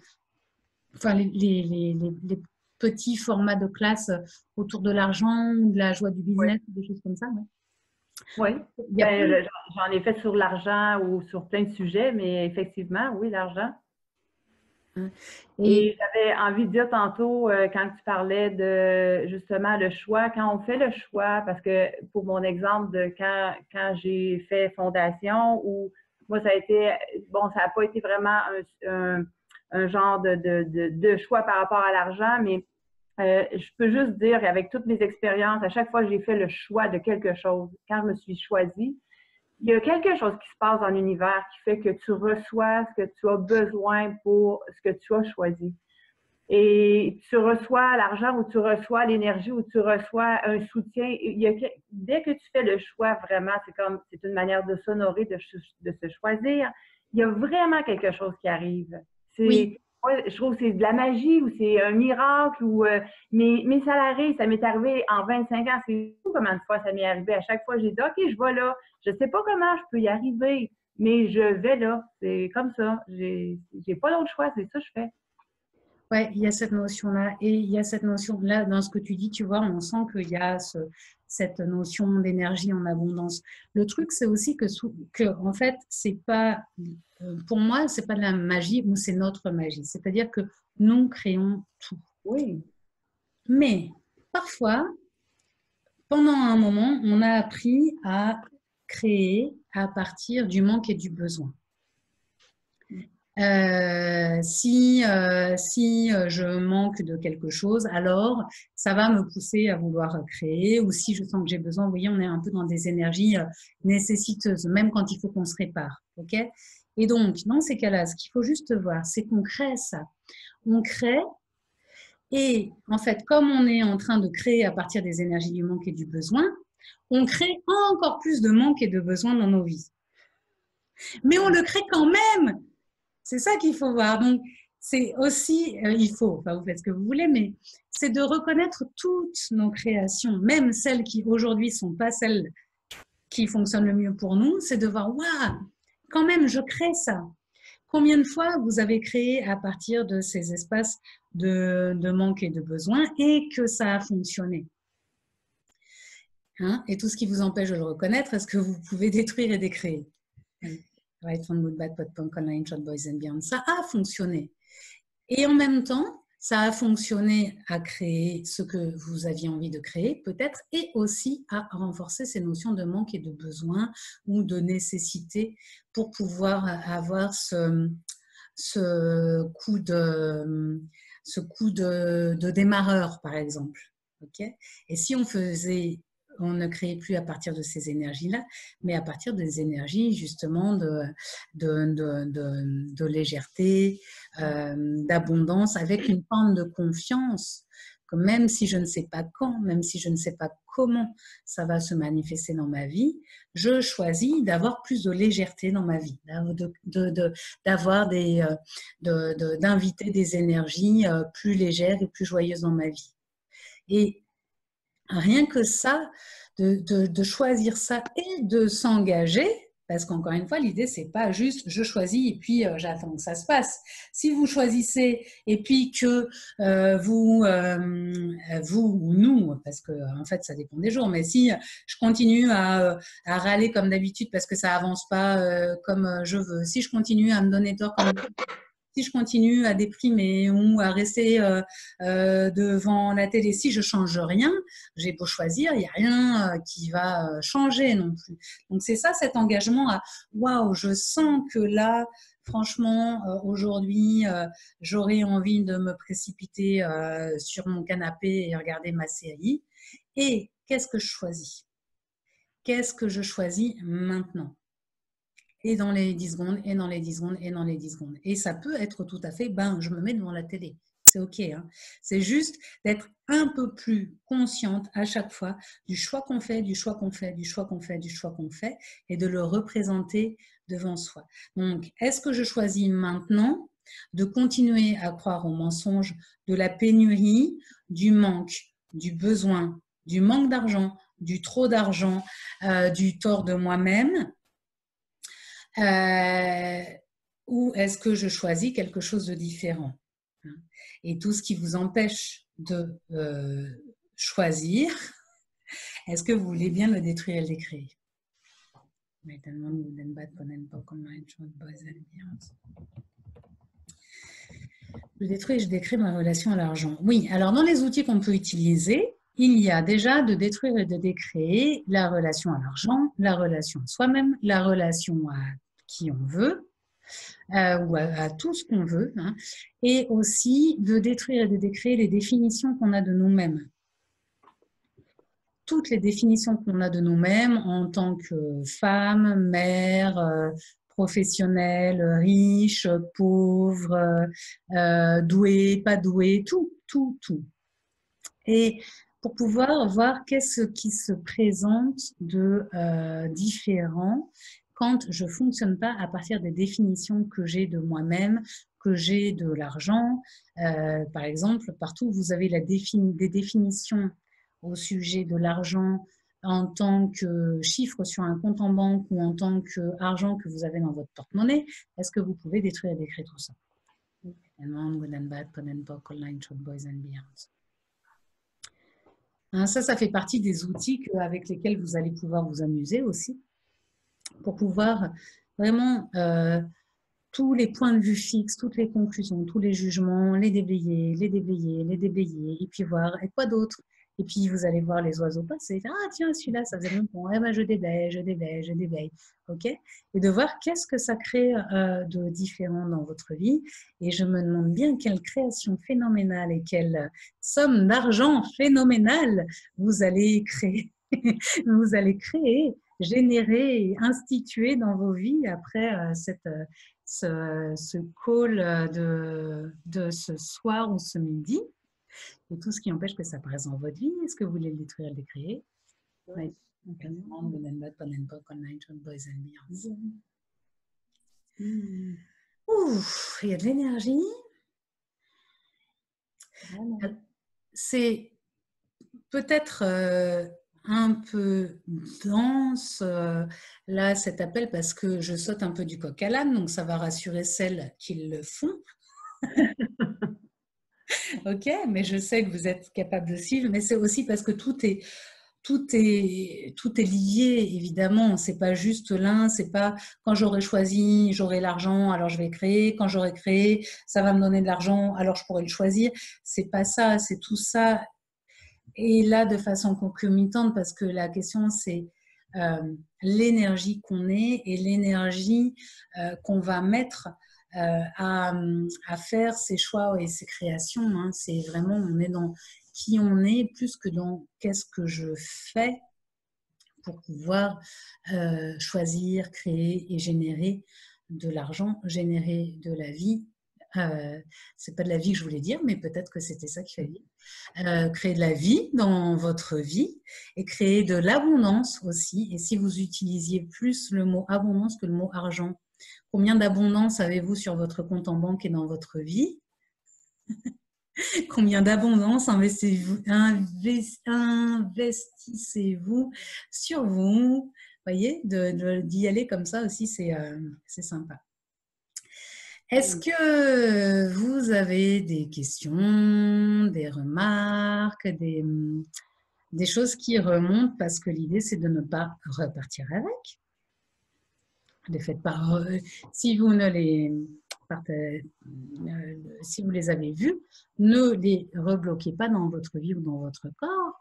enfin les petits formats de classe autour de l'argent, de la joie du business, des choses comme ça. Oui, j'en ai fait sur l'argent ou sur plein de sujets, mais effectivement, oui, l'argent. Et j'avais envie de dire tantôt, quand tu parlais de justement le choix, quand on fait le choix, parce que pour mon exemple de quand j'ai fait fondation, ou moi ça a été, bon, ça n'a pas été vraiment un genre de choix par rapport à l'argent, mais je peux juste dire qu'avec toutes mes expériences, à chaque fois que j'ai fait le choix de quelque chose, quand je me suis choisie, il y a quelque chose qui se passe dans l'univers qui fait que tu reçois ce que tu as besoin pour ce que tu as choisi. Et tu reçois l'argent ou tu reçois l'énergie ou tu reçois un soutien. Dès que tu fais le choix, vraiment, c'est une manière de s'honorer, de se choisir. Il y a vraiment quelque chose qui arrive. Oui. Je trouve que c'est de la magie ou c'est un miracle, mais ça arrive, ça m'est arrivé en 25 ans. C'est fou combien de fois ça m'est arrivé. À chaque fois, j'ai dit, OK, je vais là. Je ne sais pas comment je peux y arriver, mais je vais là. C'est comme ça. J'ai pas d'autre choix, c'est ça que je fais. Oui, il y a cette notion-là. Et il y a cette notion-là, dans ce que tu dis, tu vois, on sent qu'il y a cette notion d'énergie en abondance. Le truc, c'est aussi que en fait, c'est pas, pour moi, c'est pas de la magie, ou c'est notre magie. C'est-à-dire que nous créons tout. Oui. Mais parfois, pendant un moment, on a appris à créer à partir du manque et du besoin. Si je manque de quelque chose, alors ça va me pousser à vouloir créer. Ou si je sens que j'ai besoin, vous voyez, on est un peu dans des énergies nécessiteuses, même quand il faut qu'on se répare. Ok? Et donc, dans ces cas-là, ce qu'il faut juste voir, c'est qu'on crée ça. On crée, et en fait, comme on est en train de créer à partir des énergies du manque et du besoin, on crée encore plus de manque et de besoin dans nos vies. Mais on le crée quand même. C'est ça qu'il faut voir. Donc, c'est aussi, il faut, enfin, vous faites ce que vous voulez, mais c'est de reconnaître toutes nos créations, même celles qui aujourd'hui ne sont pas celles qui fonctionnent le mieux pour nous, c'est de voir, waouh, quand même, je crée ça. Combien de fois vous avez créé à partir de ces espaces de manque et de besoin et que ça a fonctionné, hein? Et tout ce qui vous empêche de le reconnaître, est-ce que vous pouvez détruire et décréer? Right from good, bad, pot, punk, online, short, boys and beyond. Ça a fonctionné. Et en même temps, ça a fonctionné à créer ce que vous aviez envie de créer, peut-être, et aussi à renforcer ces notions de manque et de besoin ou de nécessité pour pouvoir avoir ce coup de démarreur, par exemple. Okay? Et si on ne créait plus à partir de ces énergies-là, mais à partir des énergies justement de légèreté, d'abondance, avec une forme de confiance, que même si je ne sais pas quand, même si je ne sais pas comment ça va se manifester dans ma vie, je choisis d'avoir plus de légèreté dans ma vie, d'inviter des énergies plus légères et plus joyeuses dans ma vie. Et rien que ça, de choisir ça et de s'engager, parce qu'encore une fois, l'idée, c'est pas juste je choisis et puis j'attends que ça se passe. Si vous choisissez et puis que vous ou nous, parce que en fait, ça dépend des jours, mais si je continue à râler comme d'habitude parce que ça avance pas comme je veux, si je continue à me donner tort comme si je continue à déprimer ou à rester devant la télé, si je ne change rien, j'ai beau choisir, il n'y a rien qui va changer non plus. Donc c'est ça, cet engagement à waouh, je sens que là, franchement, aujourd'hui, j'aurais envie de me précipiter sur mon canapé et regarder ma série. Et qu'est-ce que je choisis? Qu'est-ce que je choisis maintenant? Et dans les 10 secondes, et dans les 10 secondes, et dans les 10 secondes. Et ça peut être tout à fait, je me mets devant la télé. C'est OK. Hein. C'est juste d'être un peu plus consciente à chaque fois du choix qu'on fait, du choix qu'on fait, du choix qu'on fait, du choix qu'on fait, et de le représenter devant soi. Donc, est-ce que je choisis maintenant de continuer à croire au mensonge de la pénurie, du manque, du besoin, du manque d'argent, du trop d'argent, du tort de moi-même, ou est-ce que je choisis quelque chose de différent? Et tout ce qui vous empêche de choisir, est-ce que vous voulez bien le détruire et le décréer? Je détruis et je décrée ma relation à l'argent. Oui, alors dans les outils qu'on peut utiliser, il y a déjà de détruire et de décréer la relation à l'argent, la relation à soi-même, la relation à qui on veut, ou à tout ce qu'on veut, hein, et aussi de détruire et de décréer les définitions qu'on a de nous-mêmes. Toutes les définitions qu'on a de nous-mêmes en tant que femme, mère, professionnelle, riche, pauvre, douée, pas douée, tout. Et pour pouvoir voir qu'est-ce qui se présente de différent quand je ne fonctionne pas à partir des définitions que j'ai de moi-même, que j'ai de l'argent. Par exemple, partout, vous avez des définitions au sujet de l'argent en tant que chiffre sur un compte en banque ou en tant qu'argent que vous avez dans votre porte-monnaie. Est-ce que vous pouvez détruire et décrire tout ça? Ça fait partie des outils avec lesquels vous allez pouvoir vous amuser aussi, pour pouvoir vraiment tous les points de vue fixes, toutes les conclusions, tous les jugements, les déblayer, et puis voir, et quoi d'autre? Et puis, vous allez voir les oiseaux passer. Ah, tiens, celui-là, ça faisait longtemps. Eh ben, je déblaye, je déblaye, je déblaye. OK? Et de voir qu'est-ce que ça crée de différent dans votre vie. Et je me demande bien quelle création phénoménale et quelle somme d'argent phénoménale vous allez créer. Vous allez créer, générer et instituer dans vos vies après ce call de ce soir ou ce midi. Et tout ce qui empêche que ça apparaisse dans votre vie, est-ce que vous voulez le détruire, le décréer? Oui. Ouf, il y a de l'énergie. C'est peut-être un peu dense là cet appel parce que je saute un peu du coq à l'âne, donc ça va rassurer celles qui le font. Ok, mais je sais que vous êtes capable de suivre, mais c'est aussi parce que tout est lié, évidemment. C'est pas juste l'un, c'est pas quand j'aurai choisi, j'aurai l'argent, alors je vais créer. Quand j'aurai créé, ça va me donner de l'argent, alors je pourrai le choisir. C'est pas ça, c'est tout ça. Et là, de façon concomitante, parce que la question, c'est l'énergie qu'on est et l'énergie qu'on va mettre à faire ses choix et ses créations. Hein. C'est vraiment, on est dans qui on est plus que dans qu'est-ce que je fais pour pouvoir choisir, créer et générer de l'argent, générer de la vie. C'est pas de la vie que je voulais dire, mais peut-être que c'était ça qu'il fallait dire. Créer de la vie dans votre vie et créer de l'abondance aussi. Et si vous utilisiez plus le mot abondance que le mot argent, combien d'abondance avez-vous sur votre compte en banque et dans votre vie? Combien d'abondance investissez-vous sur vous? Voyez, d'y aller comme ça aussi, c'est sympa. Est-ce que vous avez des questions, des remarques, des choses qui remontent? Parce que l'idée, c'est de ne pas repartir avec. Ne faites pas. Si vous ne les si vous les avez vus, ne les rebloquez pas dans votre vie ou dans votre corps.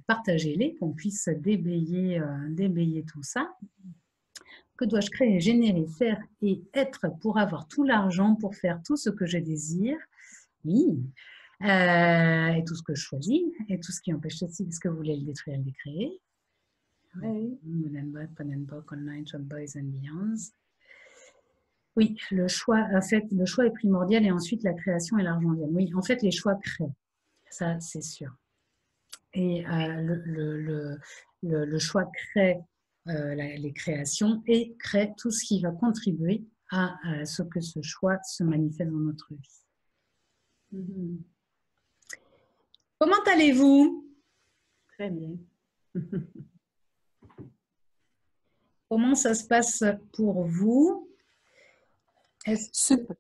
Partagez-les, qu'on puisse déblayer tout ça. Que dois-je créer, générer, faire et être pour avoir tout l'argent, pour faire tout ce que je désire? Oui. Et tout ce que je choisis, et tout ce qui empêche aussi, est-ce que vous voulez le détruire, le décréer? Oui, le choix, en fait, le choix est primordial et ensuite la création et l'argent viennent. Oui, en fait, les choix créent, ça c'est sûr. Et le choix crée les créations et crée tout ce qui va contribuer à ce que ce choix se manifeste dans notre vie. Comment allez-vous? Très bien. Comment ça se passe pour vous?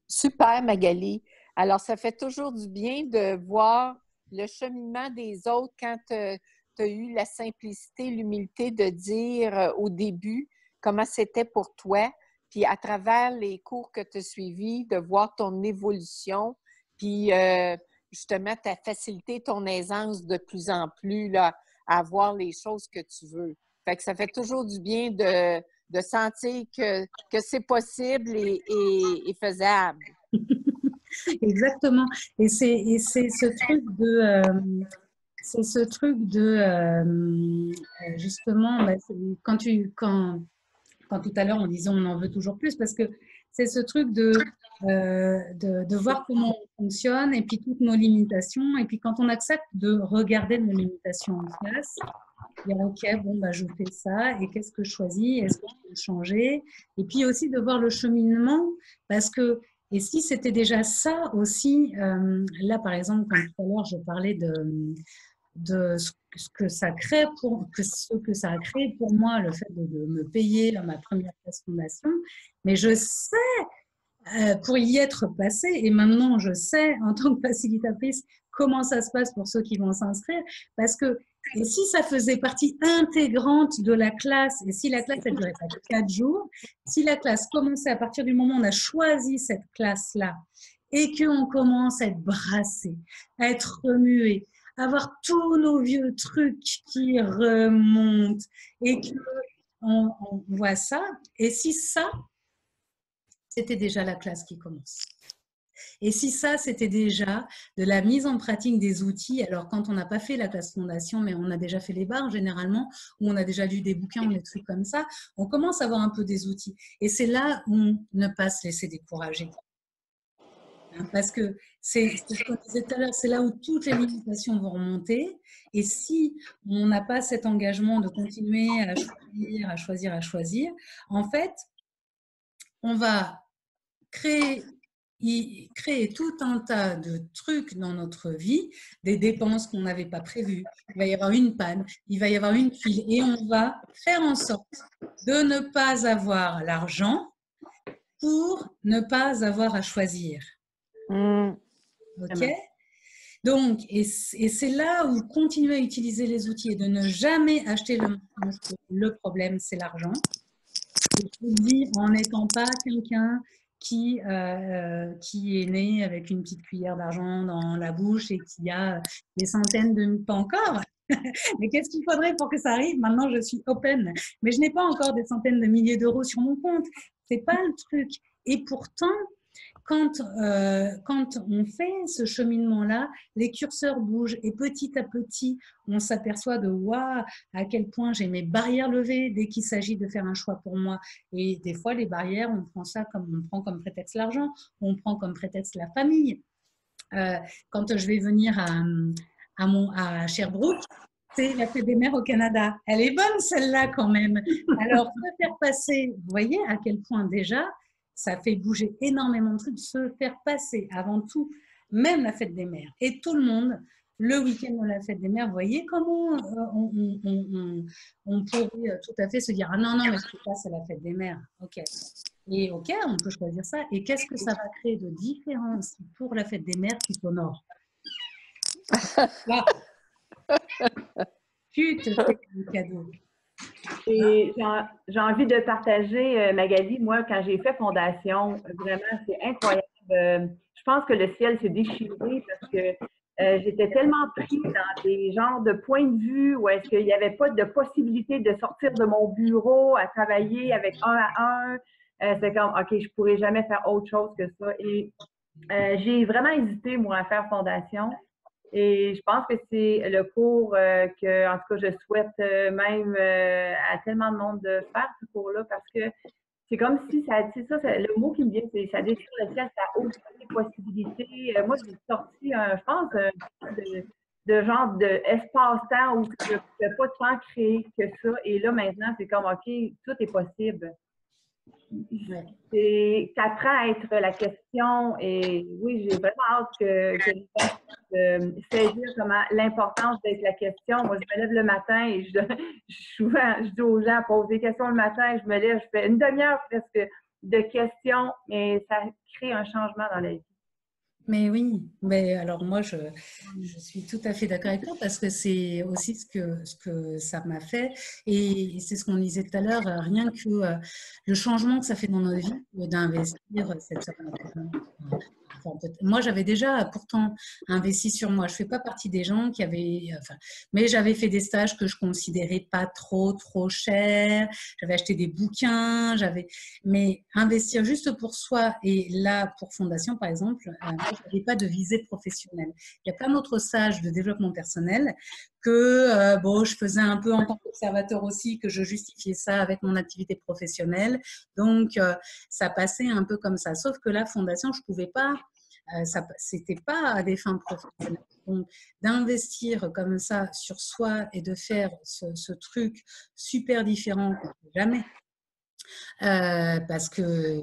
Super, Magali. Alors, ça fait toujours du bien de voir le cheminement des autres quand tu as eu la simplicité, l'humilité de dire au début comment c'était pour toi, puis à travers les cours que tu as suivis, de voir ton évolution, puis justement ta facilité, ton aisance de plus en plus là, à voir les choses que tu veux. Fait que ça fait toujours du bien de sentir que c'est possible et faisable. Exactement. Et c'est ce truc de justement, quand tout à l'heure on disait on en veut toujours plus, parce que c'est ce truc de voir comment on fonctionne et puis toutes nos limitations. Et puis quand on accepte de regarder nos limitations en face, dire ok, bon, bah, je fais ça et qu'est-ce que je choisis? Est-ce que je peux changer? Et puis aussi de voir le cheminement, parce que, et si c'était déjà ça aussi, là par exemple, quand tout à l'heure je parlais de ce que ça crée ce que ça a créé pour moi, le fait de me payer ma première classe fondation, mais je sais pour y être passée, et maintenant je sais en tant que facilitatrice comment ça se passe pour ceux qui vont s'inscrire, parce que et si ça faisait partie intégrante de la classe, et si la classe elle durait pas 4 jours, si la classe commençait à partir du moment où on a choisi cette classe-là, et qu'on commence à être brassé, à être remué, avoir tous nos vieux trucs qui remontent et qu'on voit ça. Et si ça, c'était déjà la classe qui commence. Et si ça, c'était déjà de la mise en pratique des outils, alors quand on n'a pas fait la classe fondation, mais on a déjà fait les barres généralement, ou on a déjà lu des bouquins ou des trucs comme ça, on commence à avoir un peu des outils. Et c'est là où ne pas se laisser décourager. Parce que c'est ce qu'on disait tout à l'heure, c'est là où toutes les limitations vont remonter. Et si on n'a pas cet engagement de continuer à choisir, en fait, on va créer tout un tas de trucs dans notre vie, des dépenses qu'on n'avait pas prévues. Il va y avoir une panne, il va y avoir une fuite, et on va faire en sorte de ne pas avoir l'argent pour ne pas avoir à choisir. Ok ? Donc, et c'est là où continuer à utiliser les outils et de ne jamais acheter le problème, c'est l'argent. Je vous le dis en n'étant pas quelqu'un qui est né avec une petite cuillère d'argent dans la bouche et qui a des centaines de... Pas encore, mais qu'est-ce qu'il faudrait pour que ça arrive? Maintenant, je suis open, mais je n'ai pas encore des centaines de milliers d'euros sur mon compte. C'est pas le truc. Et pourtant, quand on fait ce cheminement-là, les curseurs bougent et petit à petit, on s'aperçoit de waouh, à quel point j'ai mes barrières levées dès qu'il s'agit de faire un choix pour moi. Et des fois, les barrières, on prend comme prétexte l'argent, on prend comme prétexte la famille. Quand je vais venir à Sherbrooke, c'est la fête des mères au Canada. Elle est bonne celle-là quand même. Alors, se faire passer, vous voyez à quel point déjà, ça fait bouger énormément de trucs, se faire passer avant tout, même la fête des mères. Et tout le monde, le week-end de la fête des mères, vous voyez comment on pourrait tout à fait se dire « Ah non, mais je ne pas, c'est la fête des mères. » Ok. Et ok, on peut choisir ça. Et qu'est-ce que ça va créer de différence pour la fête des mères qui t'honore? Tu te fais un cadeau. Et j'ai envie de partager, Magali, moi, quand j'ai fait fondation, vraiment, c'est incroyable. Je pense que le ciel s'est déchiré parce que j'étais tellement pris dans des genres de points de vue où est-ce qu'il n'y avait pas de possibilité de sortir de mon bureau à travailler avec un à un. C'est comme, OK, je ne pourrais jamais faire autre chose que ça. Et j'ai vraiment hésité, moi, à faire fondation. Et je pense que c'est le cours que, en tout cas, je souhaite même à tellement de monde de faire ce cours-là parce que c'est comme si le mot qui me vient, c'est ça déchire le ciel, ça ouvre toutes les possibilités. Moi, j'ai sorti, je pense, de genre d'espace-temps où je ne pouvais pas tant créer que ça. Et là, maintenant, c'est comme, OK, tout est possible. Ça apprend à être la question et oui, j'ai vraiment hâte que les gens saisir comment l'importance d'être la question. Moi, je me lève le matin et souvent, je dis aux gens, pose des questions le matin, je me lève, je fais une demi-heure presque de questions et ça crée un changement dans la vie. Mais oui, mais alors moi, je suis tout à fait d'accord avec toi parce que c'est aussi ce que ça m'a fait et c'est ce qu'on disait tout à l'heure, rien que le changement que ça fait dans notre vie d'investir cette somme. Moi, j'avais déjà pourtant investi sur moi. Je ne fais pas partie des gens qui avaient... mais j'avais fait des stages que je ne considérais pas trop chers. J'avais acheté des bouquins. Mais investir juste pour soi et là, pour Fondation, par exemple, je n'avais pas de visée professionnelle. Il y a plein d'autres stages de développement personnel que je faisais un peu en tant qu'observateur aussi, que je justifiais ça avec mon activité professionnelle. Donc, ça passait un peu comme ça. Sauf que la Fondation, je ne pouvais pas... c'était pas à des fins professionnelles. Donc, d'investir comme ça sur soi et de faire ce truc super différent, jamais. Parce que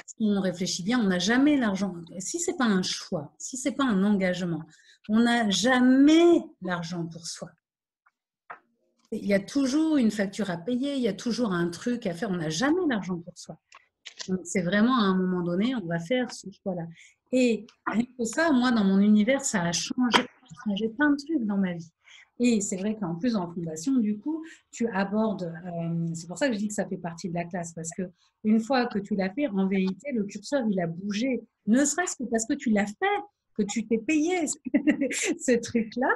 si on réfléchit bien, on n'a jamais l'argent. Si c'est pas un choix, si c'est pas un engagement, on n'a jamais l'argent pour soi. Il y a toujours une facture à payer, il y a toujours un truc à faire. On n'a jamais l'argent pour soi. Donc, c'est vraiment à un moment donné, on va faire ce choix-là. Et rien que ça, moi, dans mon univers, ça a changé plein de trucs dans ma vie. Et c'est vrai qu'en plus, en fondation, du coup, tu abordes, c'est pour ça que je dis que ça fait partie de la classe, parce qu'une fois que tu l'as fait, en vérité, le curseur, il a bougé, ne serait-ce que parce que tu l'as fait. que tu t'es payé ce truc-là.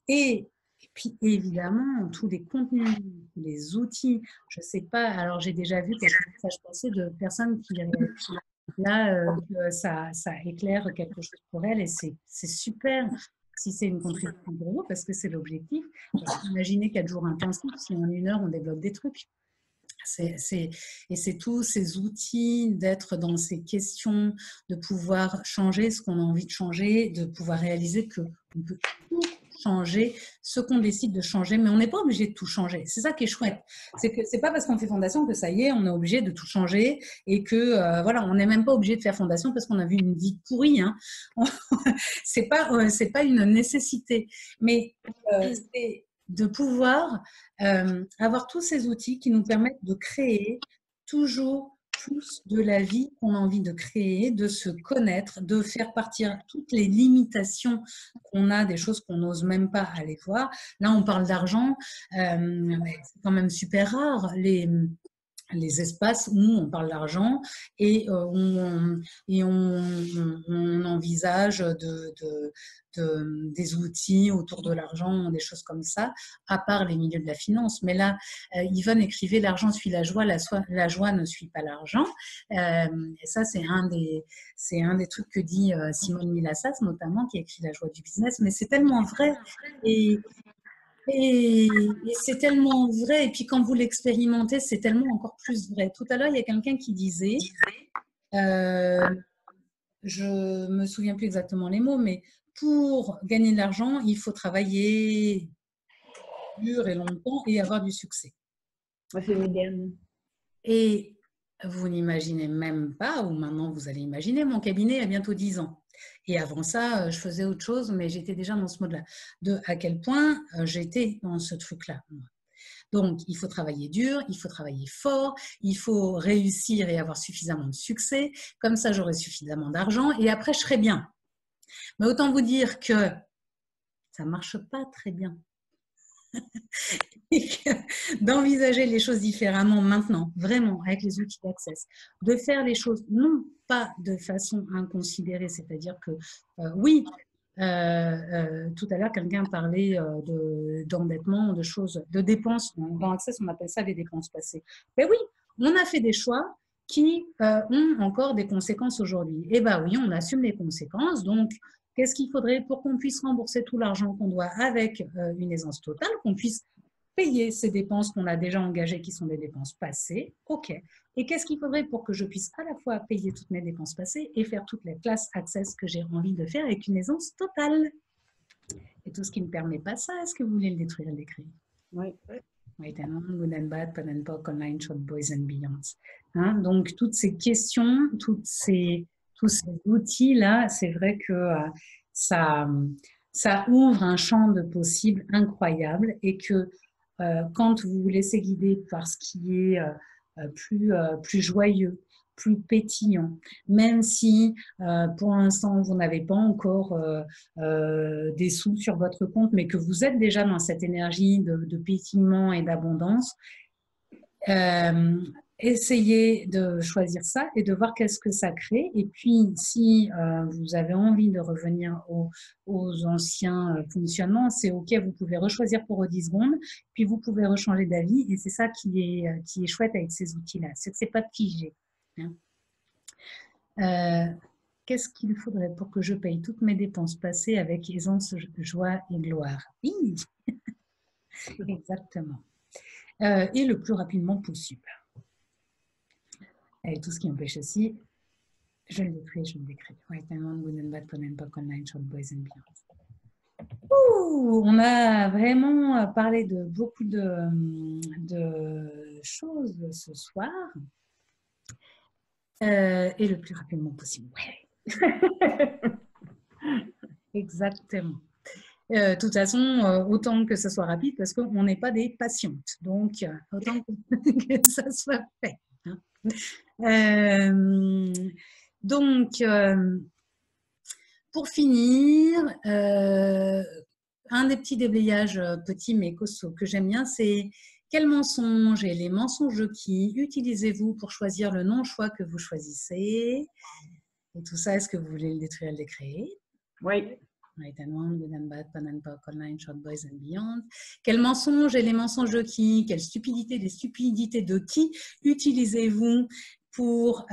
Et puis, évidemment, tous les contenus, les outils, je ne sais pas, alors j'ai déjà vu quelques messages passés de personnes qui là, que ça éclaire quelque chose pour elles et c'est super si c'est une contribution pour vous parce que c'est l'objectif. Imaginez 4 jours intensifs, si en 1 heure on développe des trucs. Et c'est tous ces outils d'être dans ces questions, de pouvoir changer ce qu'on a envie de changer, de pouvoir réaliser qu'on peut tout changer, ce qu'on décide de changer, mais on n'est pas obligé de tout changer. C'est ça qui est chouette. C'est que c'est pas parce qu'on fait fondation que ça y est, on est obligé de tout changer et que voilà, on n'est même pas obligé de faire fondation parce qu'on a vu une vie pourrie. Hein. C'est pas une nécessité, mais c'est de pouvoir avoir tous ces outils qui nous permettent de créer toujours plus de la vie qu'on a envie de créer, de se connaître, de faire partir toutes les limitations qu'on a, des choses qu'on n'ose même pas aller voir. Là, on parle d'argent, c'est quand même super rare les espaces où on parle d'argent et on envisage des outils autour de l'argent, des choses comme ça, à part les milieux de la finance. Mais là, Yvonne écrivait « L'argent suit la joie ne suit pas l'argent ». Et ça, c'est un des trucs que dit Simone Milasas, notamment, qui écrit « La joie du business ». Mais c'est tellement vrai. Et c'est tellement vrai, et puis quand vous l'expérimentez, c'est tellement encore plus vrai. Tout à l'heure, il y a quelqu'un qui disait, je me souviens plus exactement les mots, mais pour gagner de l'argent, il faut travailler dur et longtemps et avoir du succès. Moi, c'est l'idéal. Et vous n'imaginez même pas, ou maintenant vous allez imaginer, mon cabinet a bientôt 10 ans. Et avant ça, je faisais autre chose, mais j'étais déjà dans ce mode-là. De à quel point j'étais dans ce truc-là. Donc, il faut travailler dur, il faut travailler fort, il faut réussir et avoir suffisamment de succès. Comme ça, j'aurai suffisamment d'argent et après, je serai bien. Mais autant vous dire que ça ne marche pas très bien. D'envisager les choses différemment maintenant, vraiment, avec les outils d'Access, de faire les choses non pas de façon inconsidérée, c'est-à-dire que oui, tout à l'heure, quelqu'un parlait d'endettement, de choses, de dépenses. Dans Access, on appelle ça les dépenses passées. Mais oui, on a fait des choix qui ont encore des conséquences aujourd'hui. Et bien oui, on assume les conséquences, donc qu'est-ce qu'il faudrait pour qu'on puisse rembourser tout l'argent qu'on doit avec une aisance totale, qu'on puisse payer ces dépenses qu'on a déjà engagées, qui sont des dépenses passées? OK. Et qu'est-ce qu'il faudrait pour que je puisse à la fois payer toutes mes dépenses passées et faire toutes les classes Access que j'ai envie de faire avec une aisance totale? Et tout ce qui ne permet pas ça, est-ce que vous voulez le détruire et l'écrire? Oui. Good and bad, pan and pock, online, short boys and beyonds. Hein? Donc, toutes ces questions, tous ces outils-là, c'est vrai que ça ouvre un champ de possibles incroyable et que quand vous vous laissez guider par ce qui est plus joyeux, plus pétillant, même si pour l'instant vous n'avez pas encore des sous sur votre compte, mais que vous êtes déjà dans cette énergie de pétillement et d'abondance, essayez de choisir ça et de voir qu'est-ce que ça crée. Et puis, si vous avez envie de revenir aux anciens fonctionnements, c'est OK, vous pouvez rechoisir pour 10 secondes, puis vous pouvez rechanger d'avis. Et c'est ça qui est chouette avec ces outils-là, c'est que ce n'est pas figé. Hein. Qu'est-ce qu'il faudrait pour que je paye toutes mes dépenses passées avec aisance, joie et gloire? Oui, exactement. Et le plus rapidement possible. Et tout ce qui empêche aussi, je le décris, je le décris. Right and wrong, good and bad, fun and puck, online, short boys and beyond. On a vraiment parlé de beaucoup de choses ce soir. Et le plus rapidement possible. Ouais. Exactement. De toute façon, autant que ce soit rapide, parce qu'on n'est pas des patientes. Donc, autant que ça soit fait. Hein. Donc, pour finir, un des petits déblayages petits mais costauds que j'aime bien, c'est quels mensonges et les mensonges qui utilisez-vous pour choisir le non-choix que vous choisissez? Et tout ça, est-ce que vous voulez le détruire et le décréer? Oui. Right and wrong, good and bad, pan and poc, online, short boys and beyond. Quels mensonges et les mensonges de qui? Quelles stupidités, les stupidités de qui utilisez-vous pour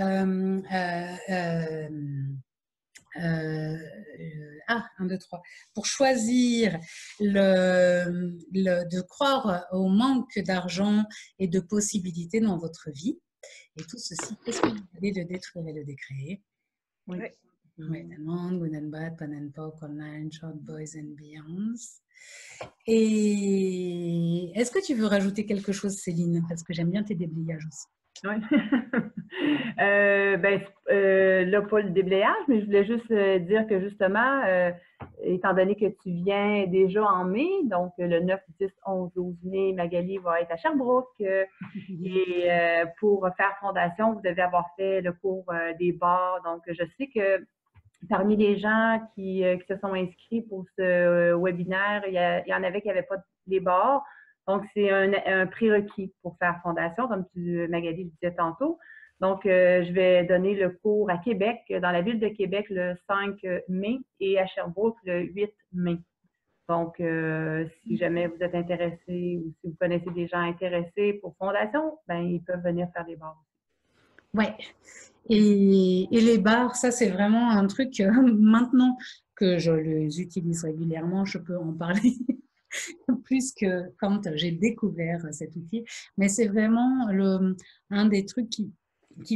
pour choisir de croire au manque d'argent et de possibilités dans votre vie. Et tout ceci, qu'est-ce que vous allez le détruire et le décréer? Oui. Right and wrong, good and bad, pan and poc, online, short boys and beyonds. Et est-ce que tu veux rajouter quelque chose, Céline? Parce que j'aime bien tes déblayages aussi. Oui. Là, pas le déblayage, mais je voulais juste dire que justement, étant donné que tu viens déjà en mai, donc le 9, 10, 11, 12 mai, Magali va être à Sherbrooke. Et pour faire fondation, vous devez avoir fait le cours des bars. Donc, je sais que parmi les gens qui se sont inscrits pour ce webinaire, il y en avait qui n'avaient pas les bars. Donc, c'est un prérequis pour faire fondation, comme Magali le disait tantôt. Donc, je vais donner le cours à Québec, dans la ville de Québec, le 5 mai et à Sherbrooke, le 8 mai. Donc, si jamais vous êtes intéressé ou si vous connaissez des gens intéressés pour fondation, ben ils peuvent venir faire des bars. Oui. Et les bars, ça, c'est vraiment un truc, maintenant que je les utilise régulièrement, je peux en parler plus que quand j'ai découvert cet outil. Mais c'est vraiment un des trucs qui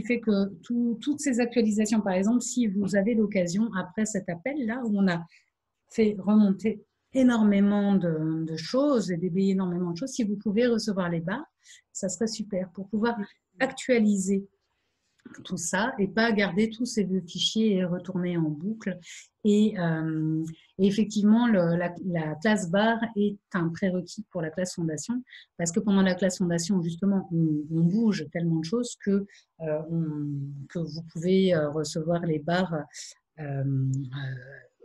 fait que toutes ces actualisations, par exemple, si vous avez l'occasion, après cet appel-là, où on a fait remonter énormément de choses et déblayer énormément de choses, si vous pouvez recevoir les bars, ça serait super pour pouvoir actualiser tout ça et pas garder tous ces vieux fichiers et retourner en boucle. Et effectivement, la classe bar est un prérequis pour la classe fondation parce que pendant la classe fondation, justement, on bouge tellement de choses que vous pouvez recevoir les bars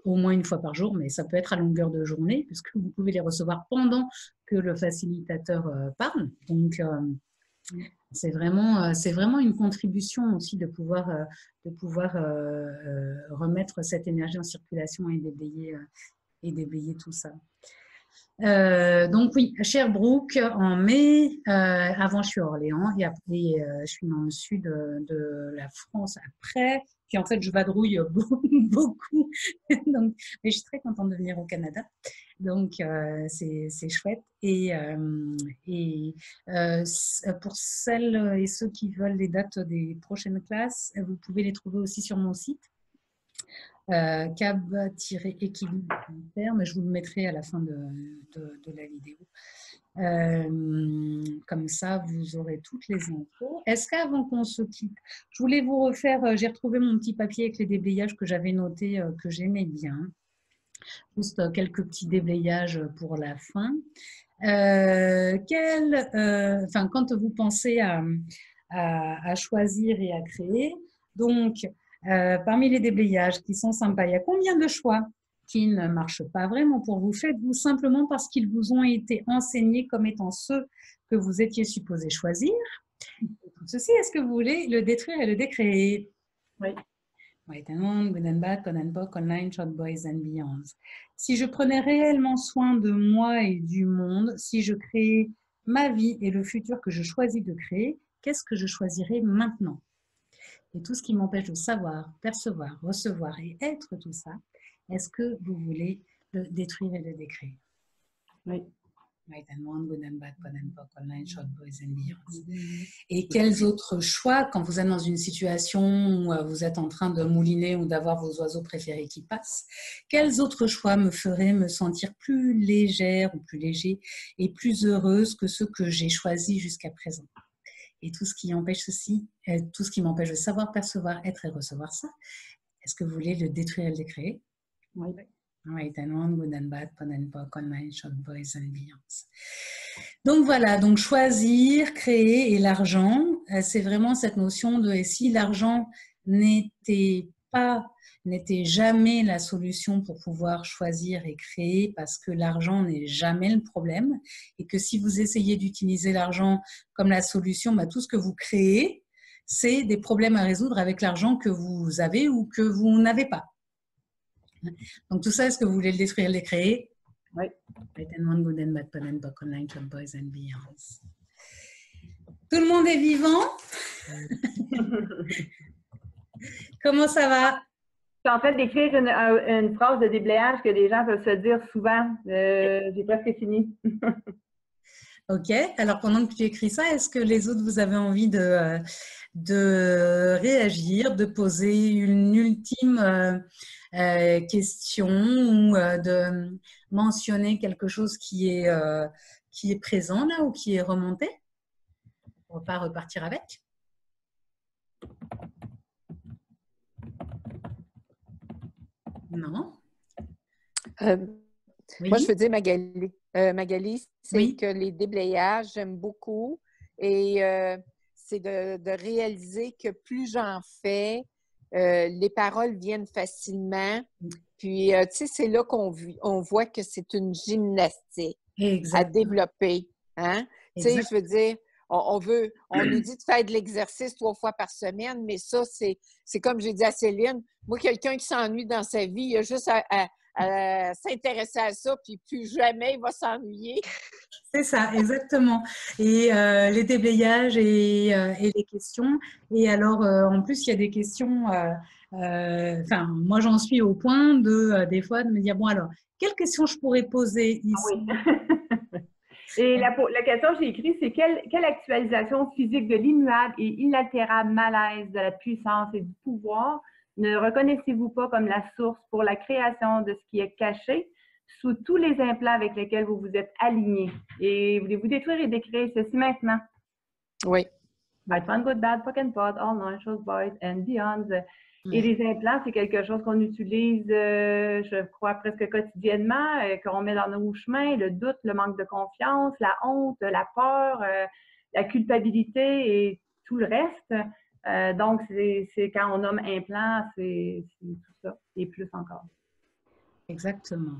au moins une fois par jour, mais ça peut être à longueur de journée puisque vous pouvez les recevoir pendant que le facilitateur parle. Donc, c'est vraiment une contribution aussi de pouvoir remettre cette énergie en circulation et déblayer tout ça. Donc oui, à Sherbrooke en mai, avant je suis à Orléans et après je suis dans le sud de la France après. Puis en fait, je vadrouille beaucoup. Donc, mais je suis très contente de venir au Canada. Donc, c'est chouette. Et pour celles et ceux qui veulent les dates des prochaines classes, vous pouvez les trouver aussi sur mon site, cab-équilibre.fr, mais je vous le mettrai à la fin de la vidéo. Comme ça, vous aurez toutes les infos. Est-ce qu'avant qu'on se quitte, je voulais vous refaire, j'ai retrouvé mon petit papier avec les déblayages que j'avais notés, que j'aimais bien. Juste quelques petits déblayages pour la fin. Quand vous pensez à choisir et à créer, donc, parmi les déblayages qui sont sympas, il y a combien de choix qui ne marchent pas vraiment pour vous? Faites-vous simplement parce qu'ils vous ont été enseignés comme étant ceux que vous étiez supposé choisir. Tout ceci, est-ce que vous voulez le détruire et le décréer? Oui. Right and wrong, good and bad, pan and poc, online, short boys and beyonds. Si je prenais réellement soin de moi et du monde, si je créais ma vie et le futur que je choisis de créer, qu'est-ce que je choisirais maintenant? Et tout ce qui m'empêche de savoir, percevoir, recevoir et être tout ça, est-ce que vous voulez le détruire et le décréer? Oui. Right and wrong, good and bad, pan and poc, online, short boys and beyonds. Et quels autres choix, quand vous êtes dans une situation où vous êtes en train de mouliner ou d'avoir vos oiseaux préférés qui passent, quels autres choix me feraient me sentir plus légère ou plus léger et plus heureuse que ceux que j'ai choisis jusqu'à présent? Et tout ce qui empêche ceci, tout ce qui m'empêche de savoir, percevoir, être et recevoir ça, est-ce que vous voulez le détruire et le décréer? Oui. Right and wrong, good and bad, pan and poc, online, short boys and beyonds. Donc voilà, donc choisir, créer et l'argent, c'est vraiment cette notion de et si l'argent n'était jamais la solution pour pouvoir choisir et créer parce que l'argent n'est jamais le problème et que si vous essayez d'utiliser l'argent comme la solution, bah, tout ce que vous créez, c'est des problèmes à résoudre avec l'argent que vous avez ou que vous n'avez pas. Donc tout ça, est-ce que vous voulez le détruire, les créer? Oui. Right and one, good and bad, and book online, shop boys and beyonds. Tout le monde est vivant? Comment ça va? Je suis en train d'écrire une phrase de déblayage que les gens peuvent se dire souvent. J'ai presque fini. Ok. Alors, pendant que tu écris ça, est-ce que les autres, vous avez envie de réagir, de poser une ultime question ou de mentionner quelque chose qui est présent là ou qui est remonté? On ne va pas repartir avec. Non. Oui. Moi, je veux dire, Magali, c'est Oui. que les déblayages, j'aime beaucoup. Et c'est de réaliser que plus j'en fais, les paroles viennent facilement. Puis, tu sais, c'est là qu'on voit que c'est une gymnastique à développer. Hein? Tu sais, je veux dire, on nous dit de faire de l'exercice 3 fois par semaine, mais ça, c'est comme j'ai dit à Céline, moi, quelqu'un qui s'ennuie dans sa vie, il a juste à s'intéresser à ça, puis plus jamais il va s'ennuyer. C'est ça, exactement. Et les déblayages et les questions. Et alors, en plus, il y a des questions. Enfin, moi, j'en suis au point des fois de me dire, bon, alors, quelles questions je pourrais poser ici? Ah oui. Et la question que j'ai écrite, c'est quelle actualisation physique de l'immuable et illatérable malaise de la puissance et du pouvoir ne reconnaissez-vous pas comme la source pour la création de ce qui est caché sous tous les implants avec lesquels vous vous êtes alignés? Et voulez-vous détruire et décréer ceci maintenant? Oui. Bad, fun, good, bad, fucking pot, all night, shows, boys and beyond. Et les implants, c'est quelque chose qu'on utilise, je crois, presque quotidiennement, qu'on met dans nos chemins, le doute, le manque de confiance, la honte, la peur, la culpabilité et tout le reste. Donc, c'est quand on nomme implant, c'est tout ça et plus encore. Exactement.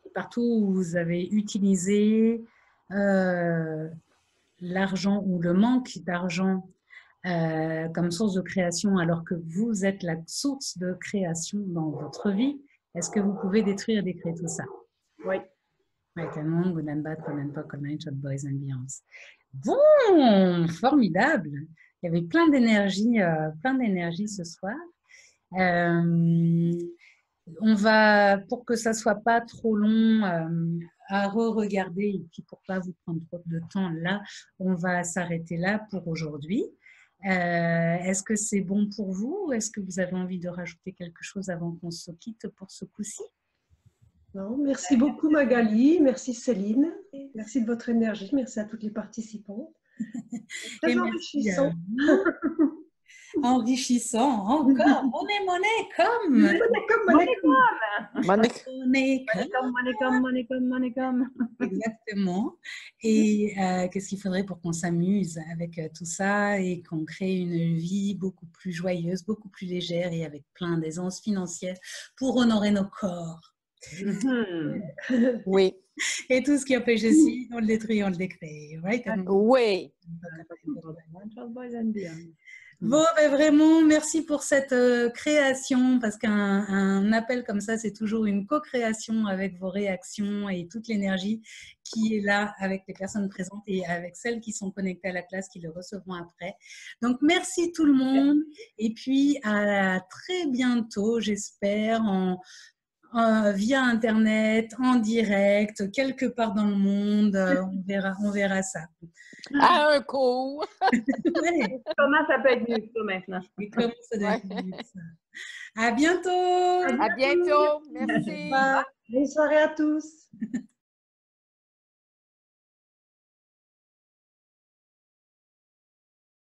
Et partout où vous avez utilisé l'argent ou le manque d'argent comme source de création, alors que vous êtes la source de création dans votre vie, est-ce que vous pouvez détruire et décréter tout ça? Oui. Right and wrong, good and bad, fun and pock, all night, shot, boys and beyonds. Bon, formidable. Il y avait plein d'énergie ce soir. On va, pour que ça soit pas trop long à re-regarder et puis pour pas vous prendre trop de temps là, on va s'arrêter là pour aujourd'hui. Est-ce que c'est bon pour vous ou est-ce que vous avez envie de rajouter quelque chose avant qu'on se quitte pour ce coup-ci? Non, merci beaucoup Magali, merci Céline, merci de votre énergie, merci à toutes les participantes. Très enrichissant. Enrichissant, encore. Monnaie comme. Exactement. Et qu'est-ce qu'il faudrait pour qu'on s'amuse avec tout ça et qu'on crée une vie beaucoup plus joyeuse, beaucoup plus légère et avec plein d'aisance financière pour honorer nos corps. Oui. Et tout ce qui empêche ici, on le détruit, on le décrée. Right? Oui. Bon, ben vraiment, merci pour cette création, parce qu'un appel comme ça, c'est toujours une co-création avec vos réactions et toute l'énergie qui est là avec les personnes présentes et avec celles qui sont connectées à la classe qui le recevront après. Donc, merci tout le monde et puis à très bientôt, j'espère, via Internet, en direct, quelque part dans le monde, on verra ça. À un coup! Ouais. Comment ça peut être mieux que ça maintenant? Et comment ça doit être mieux que ça? À bientôt! À bientôt! Merci! Bonne soirée à tous!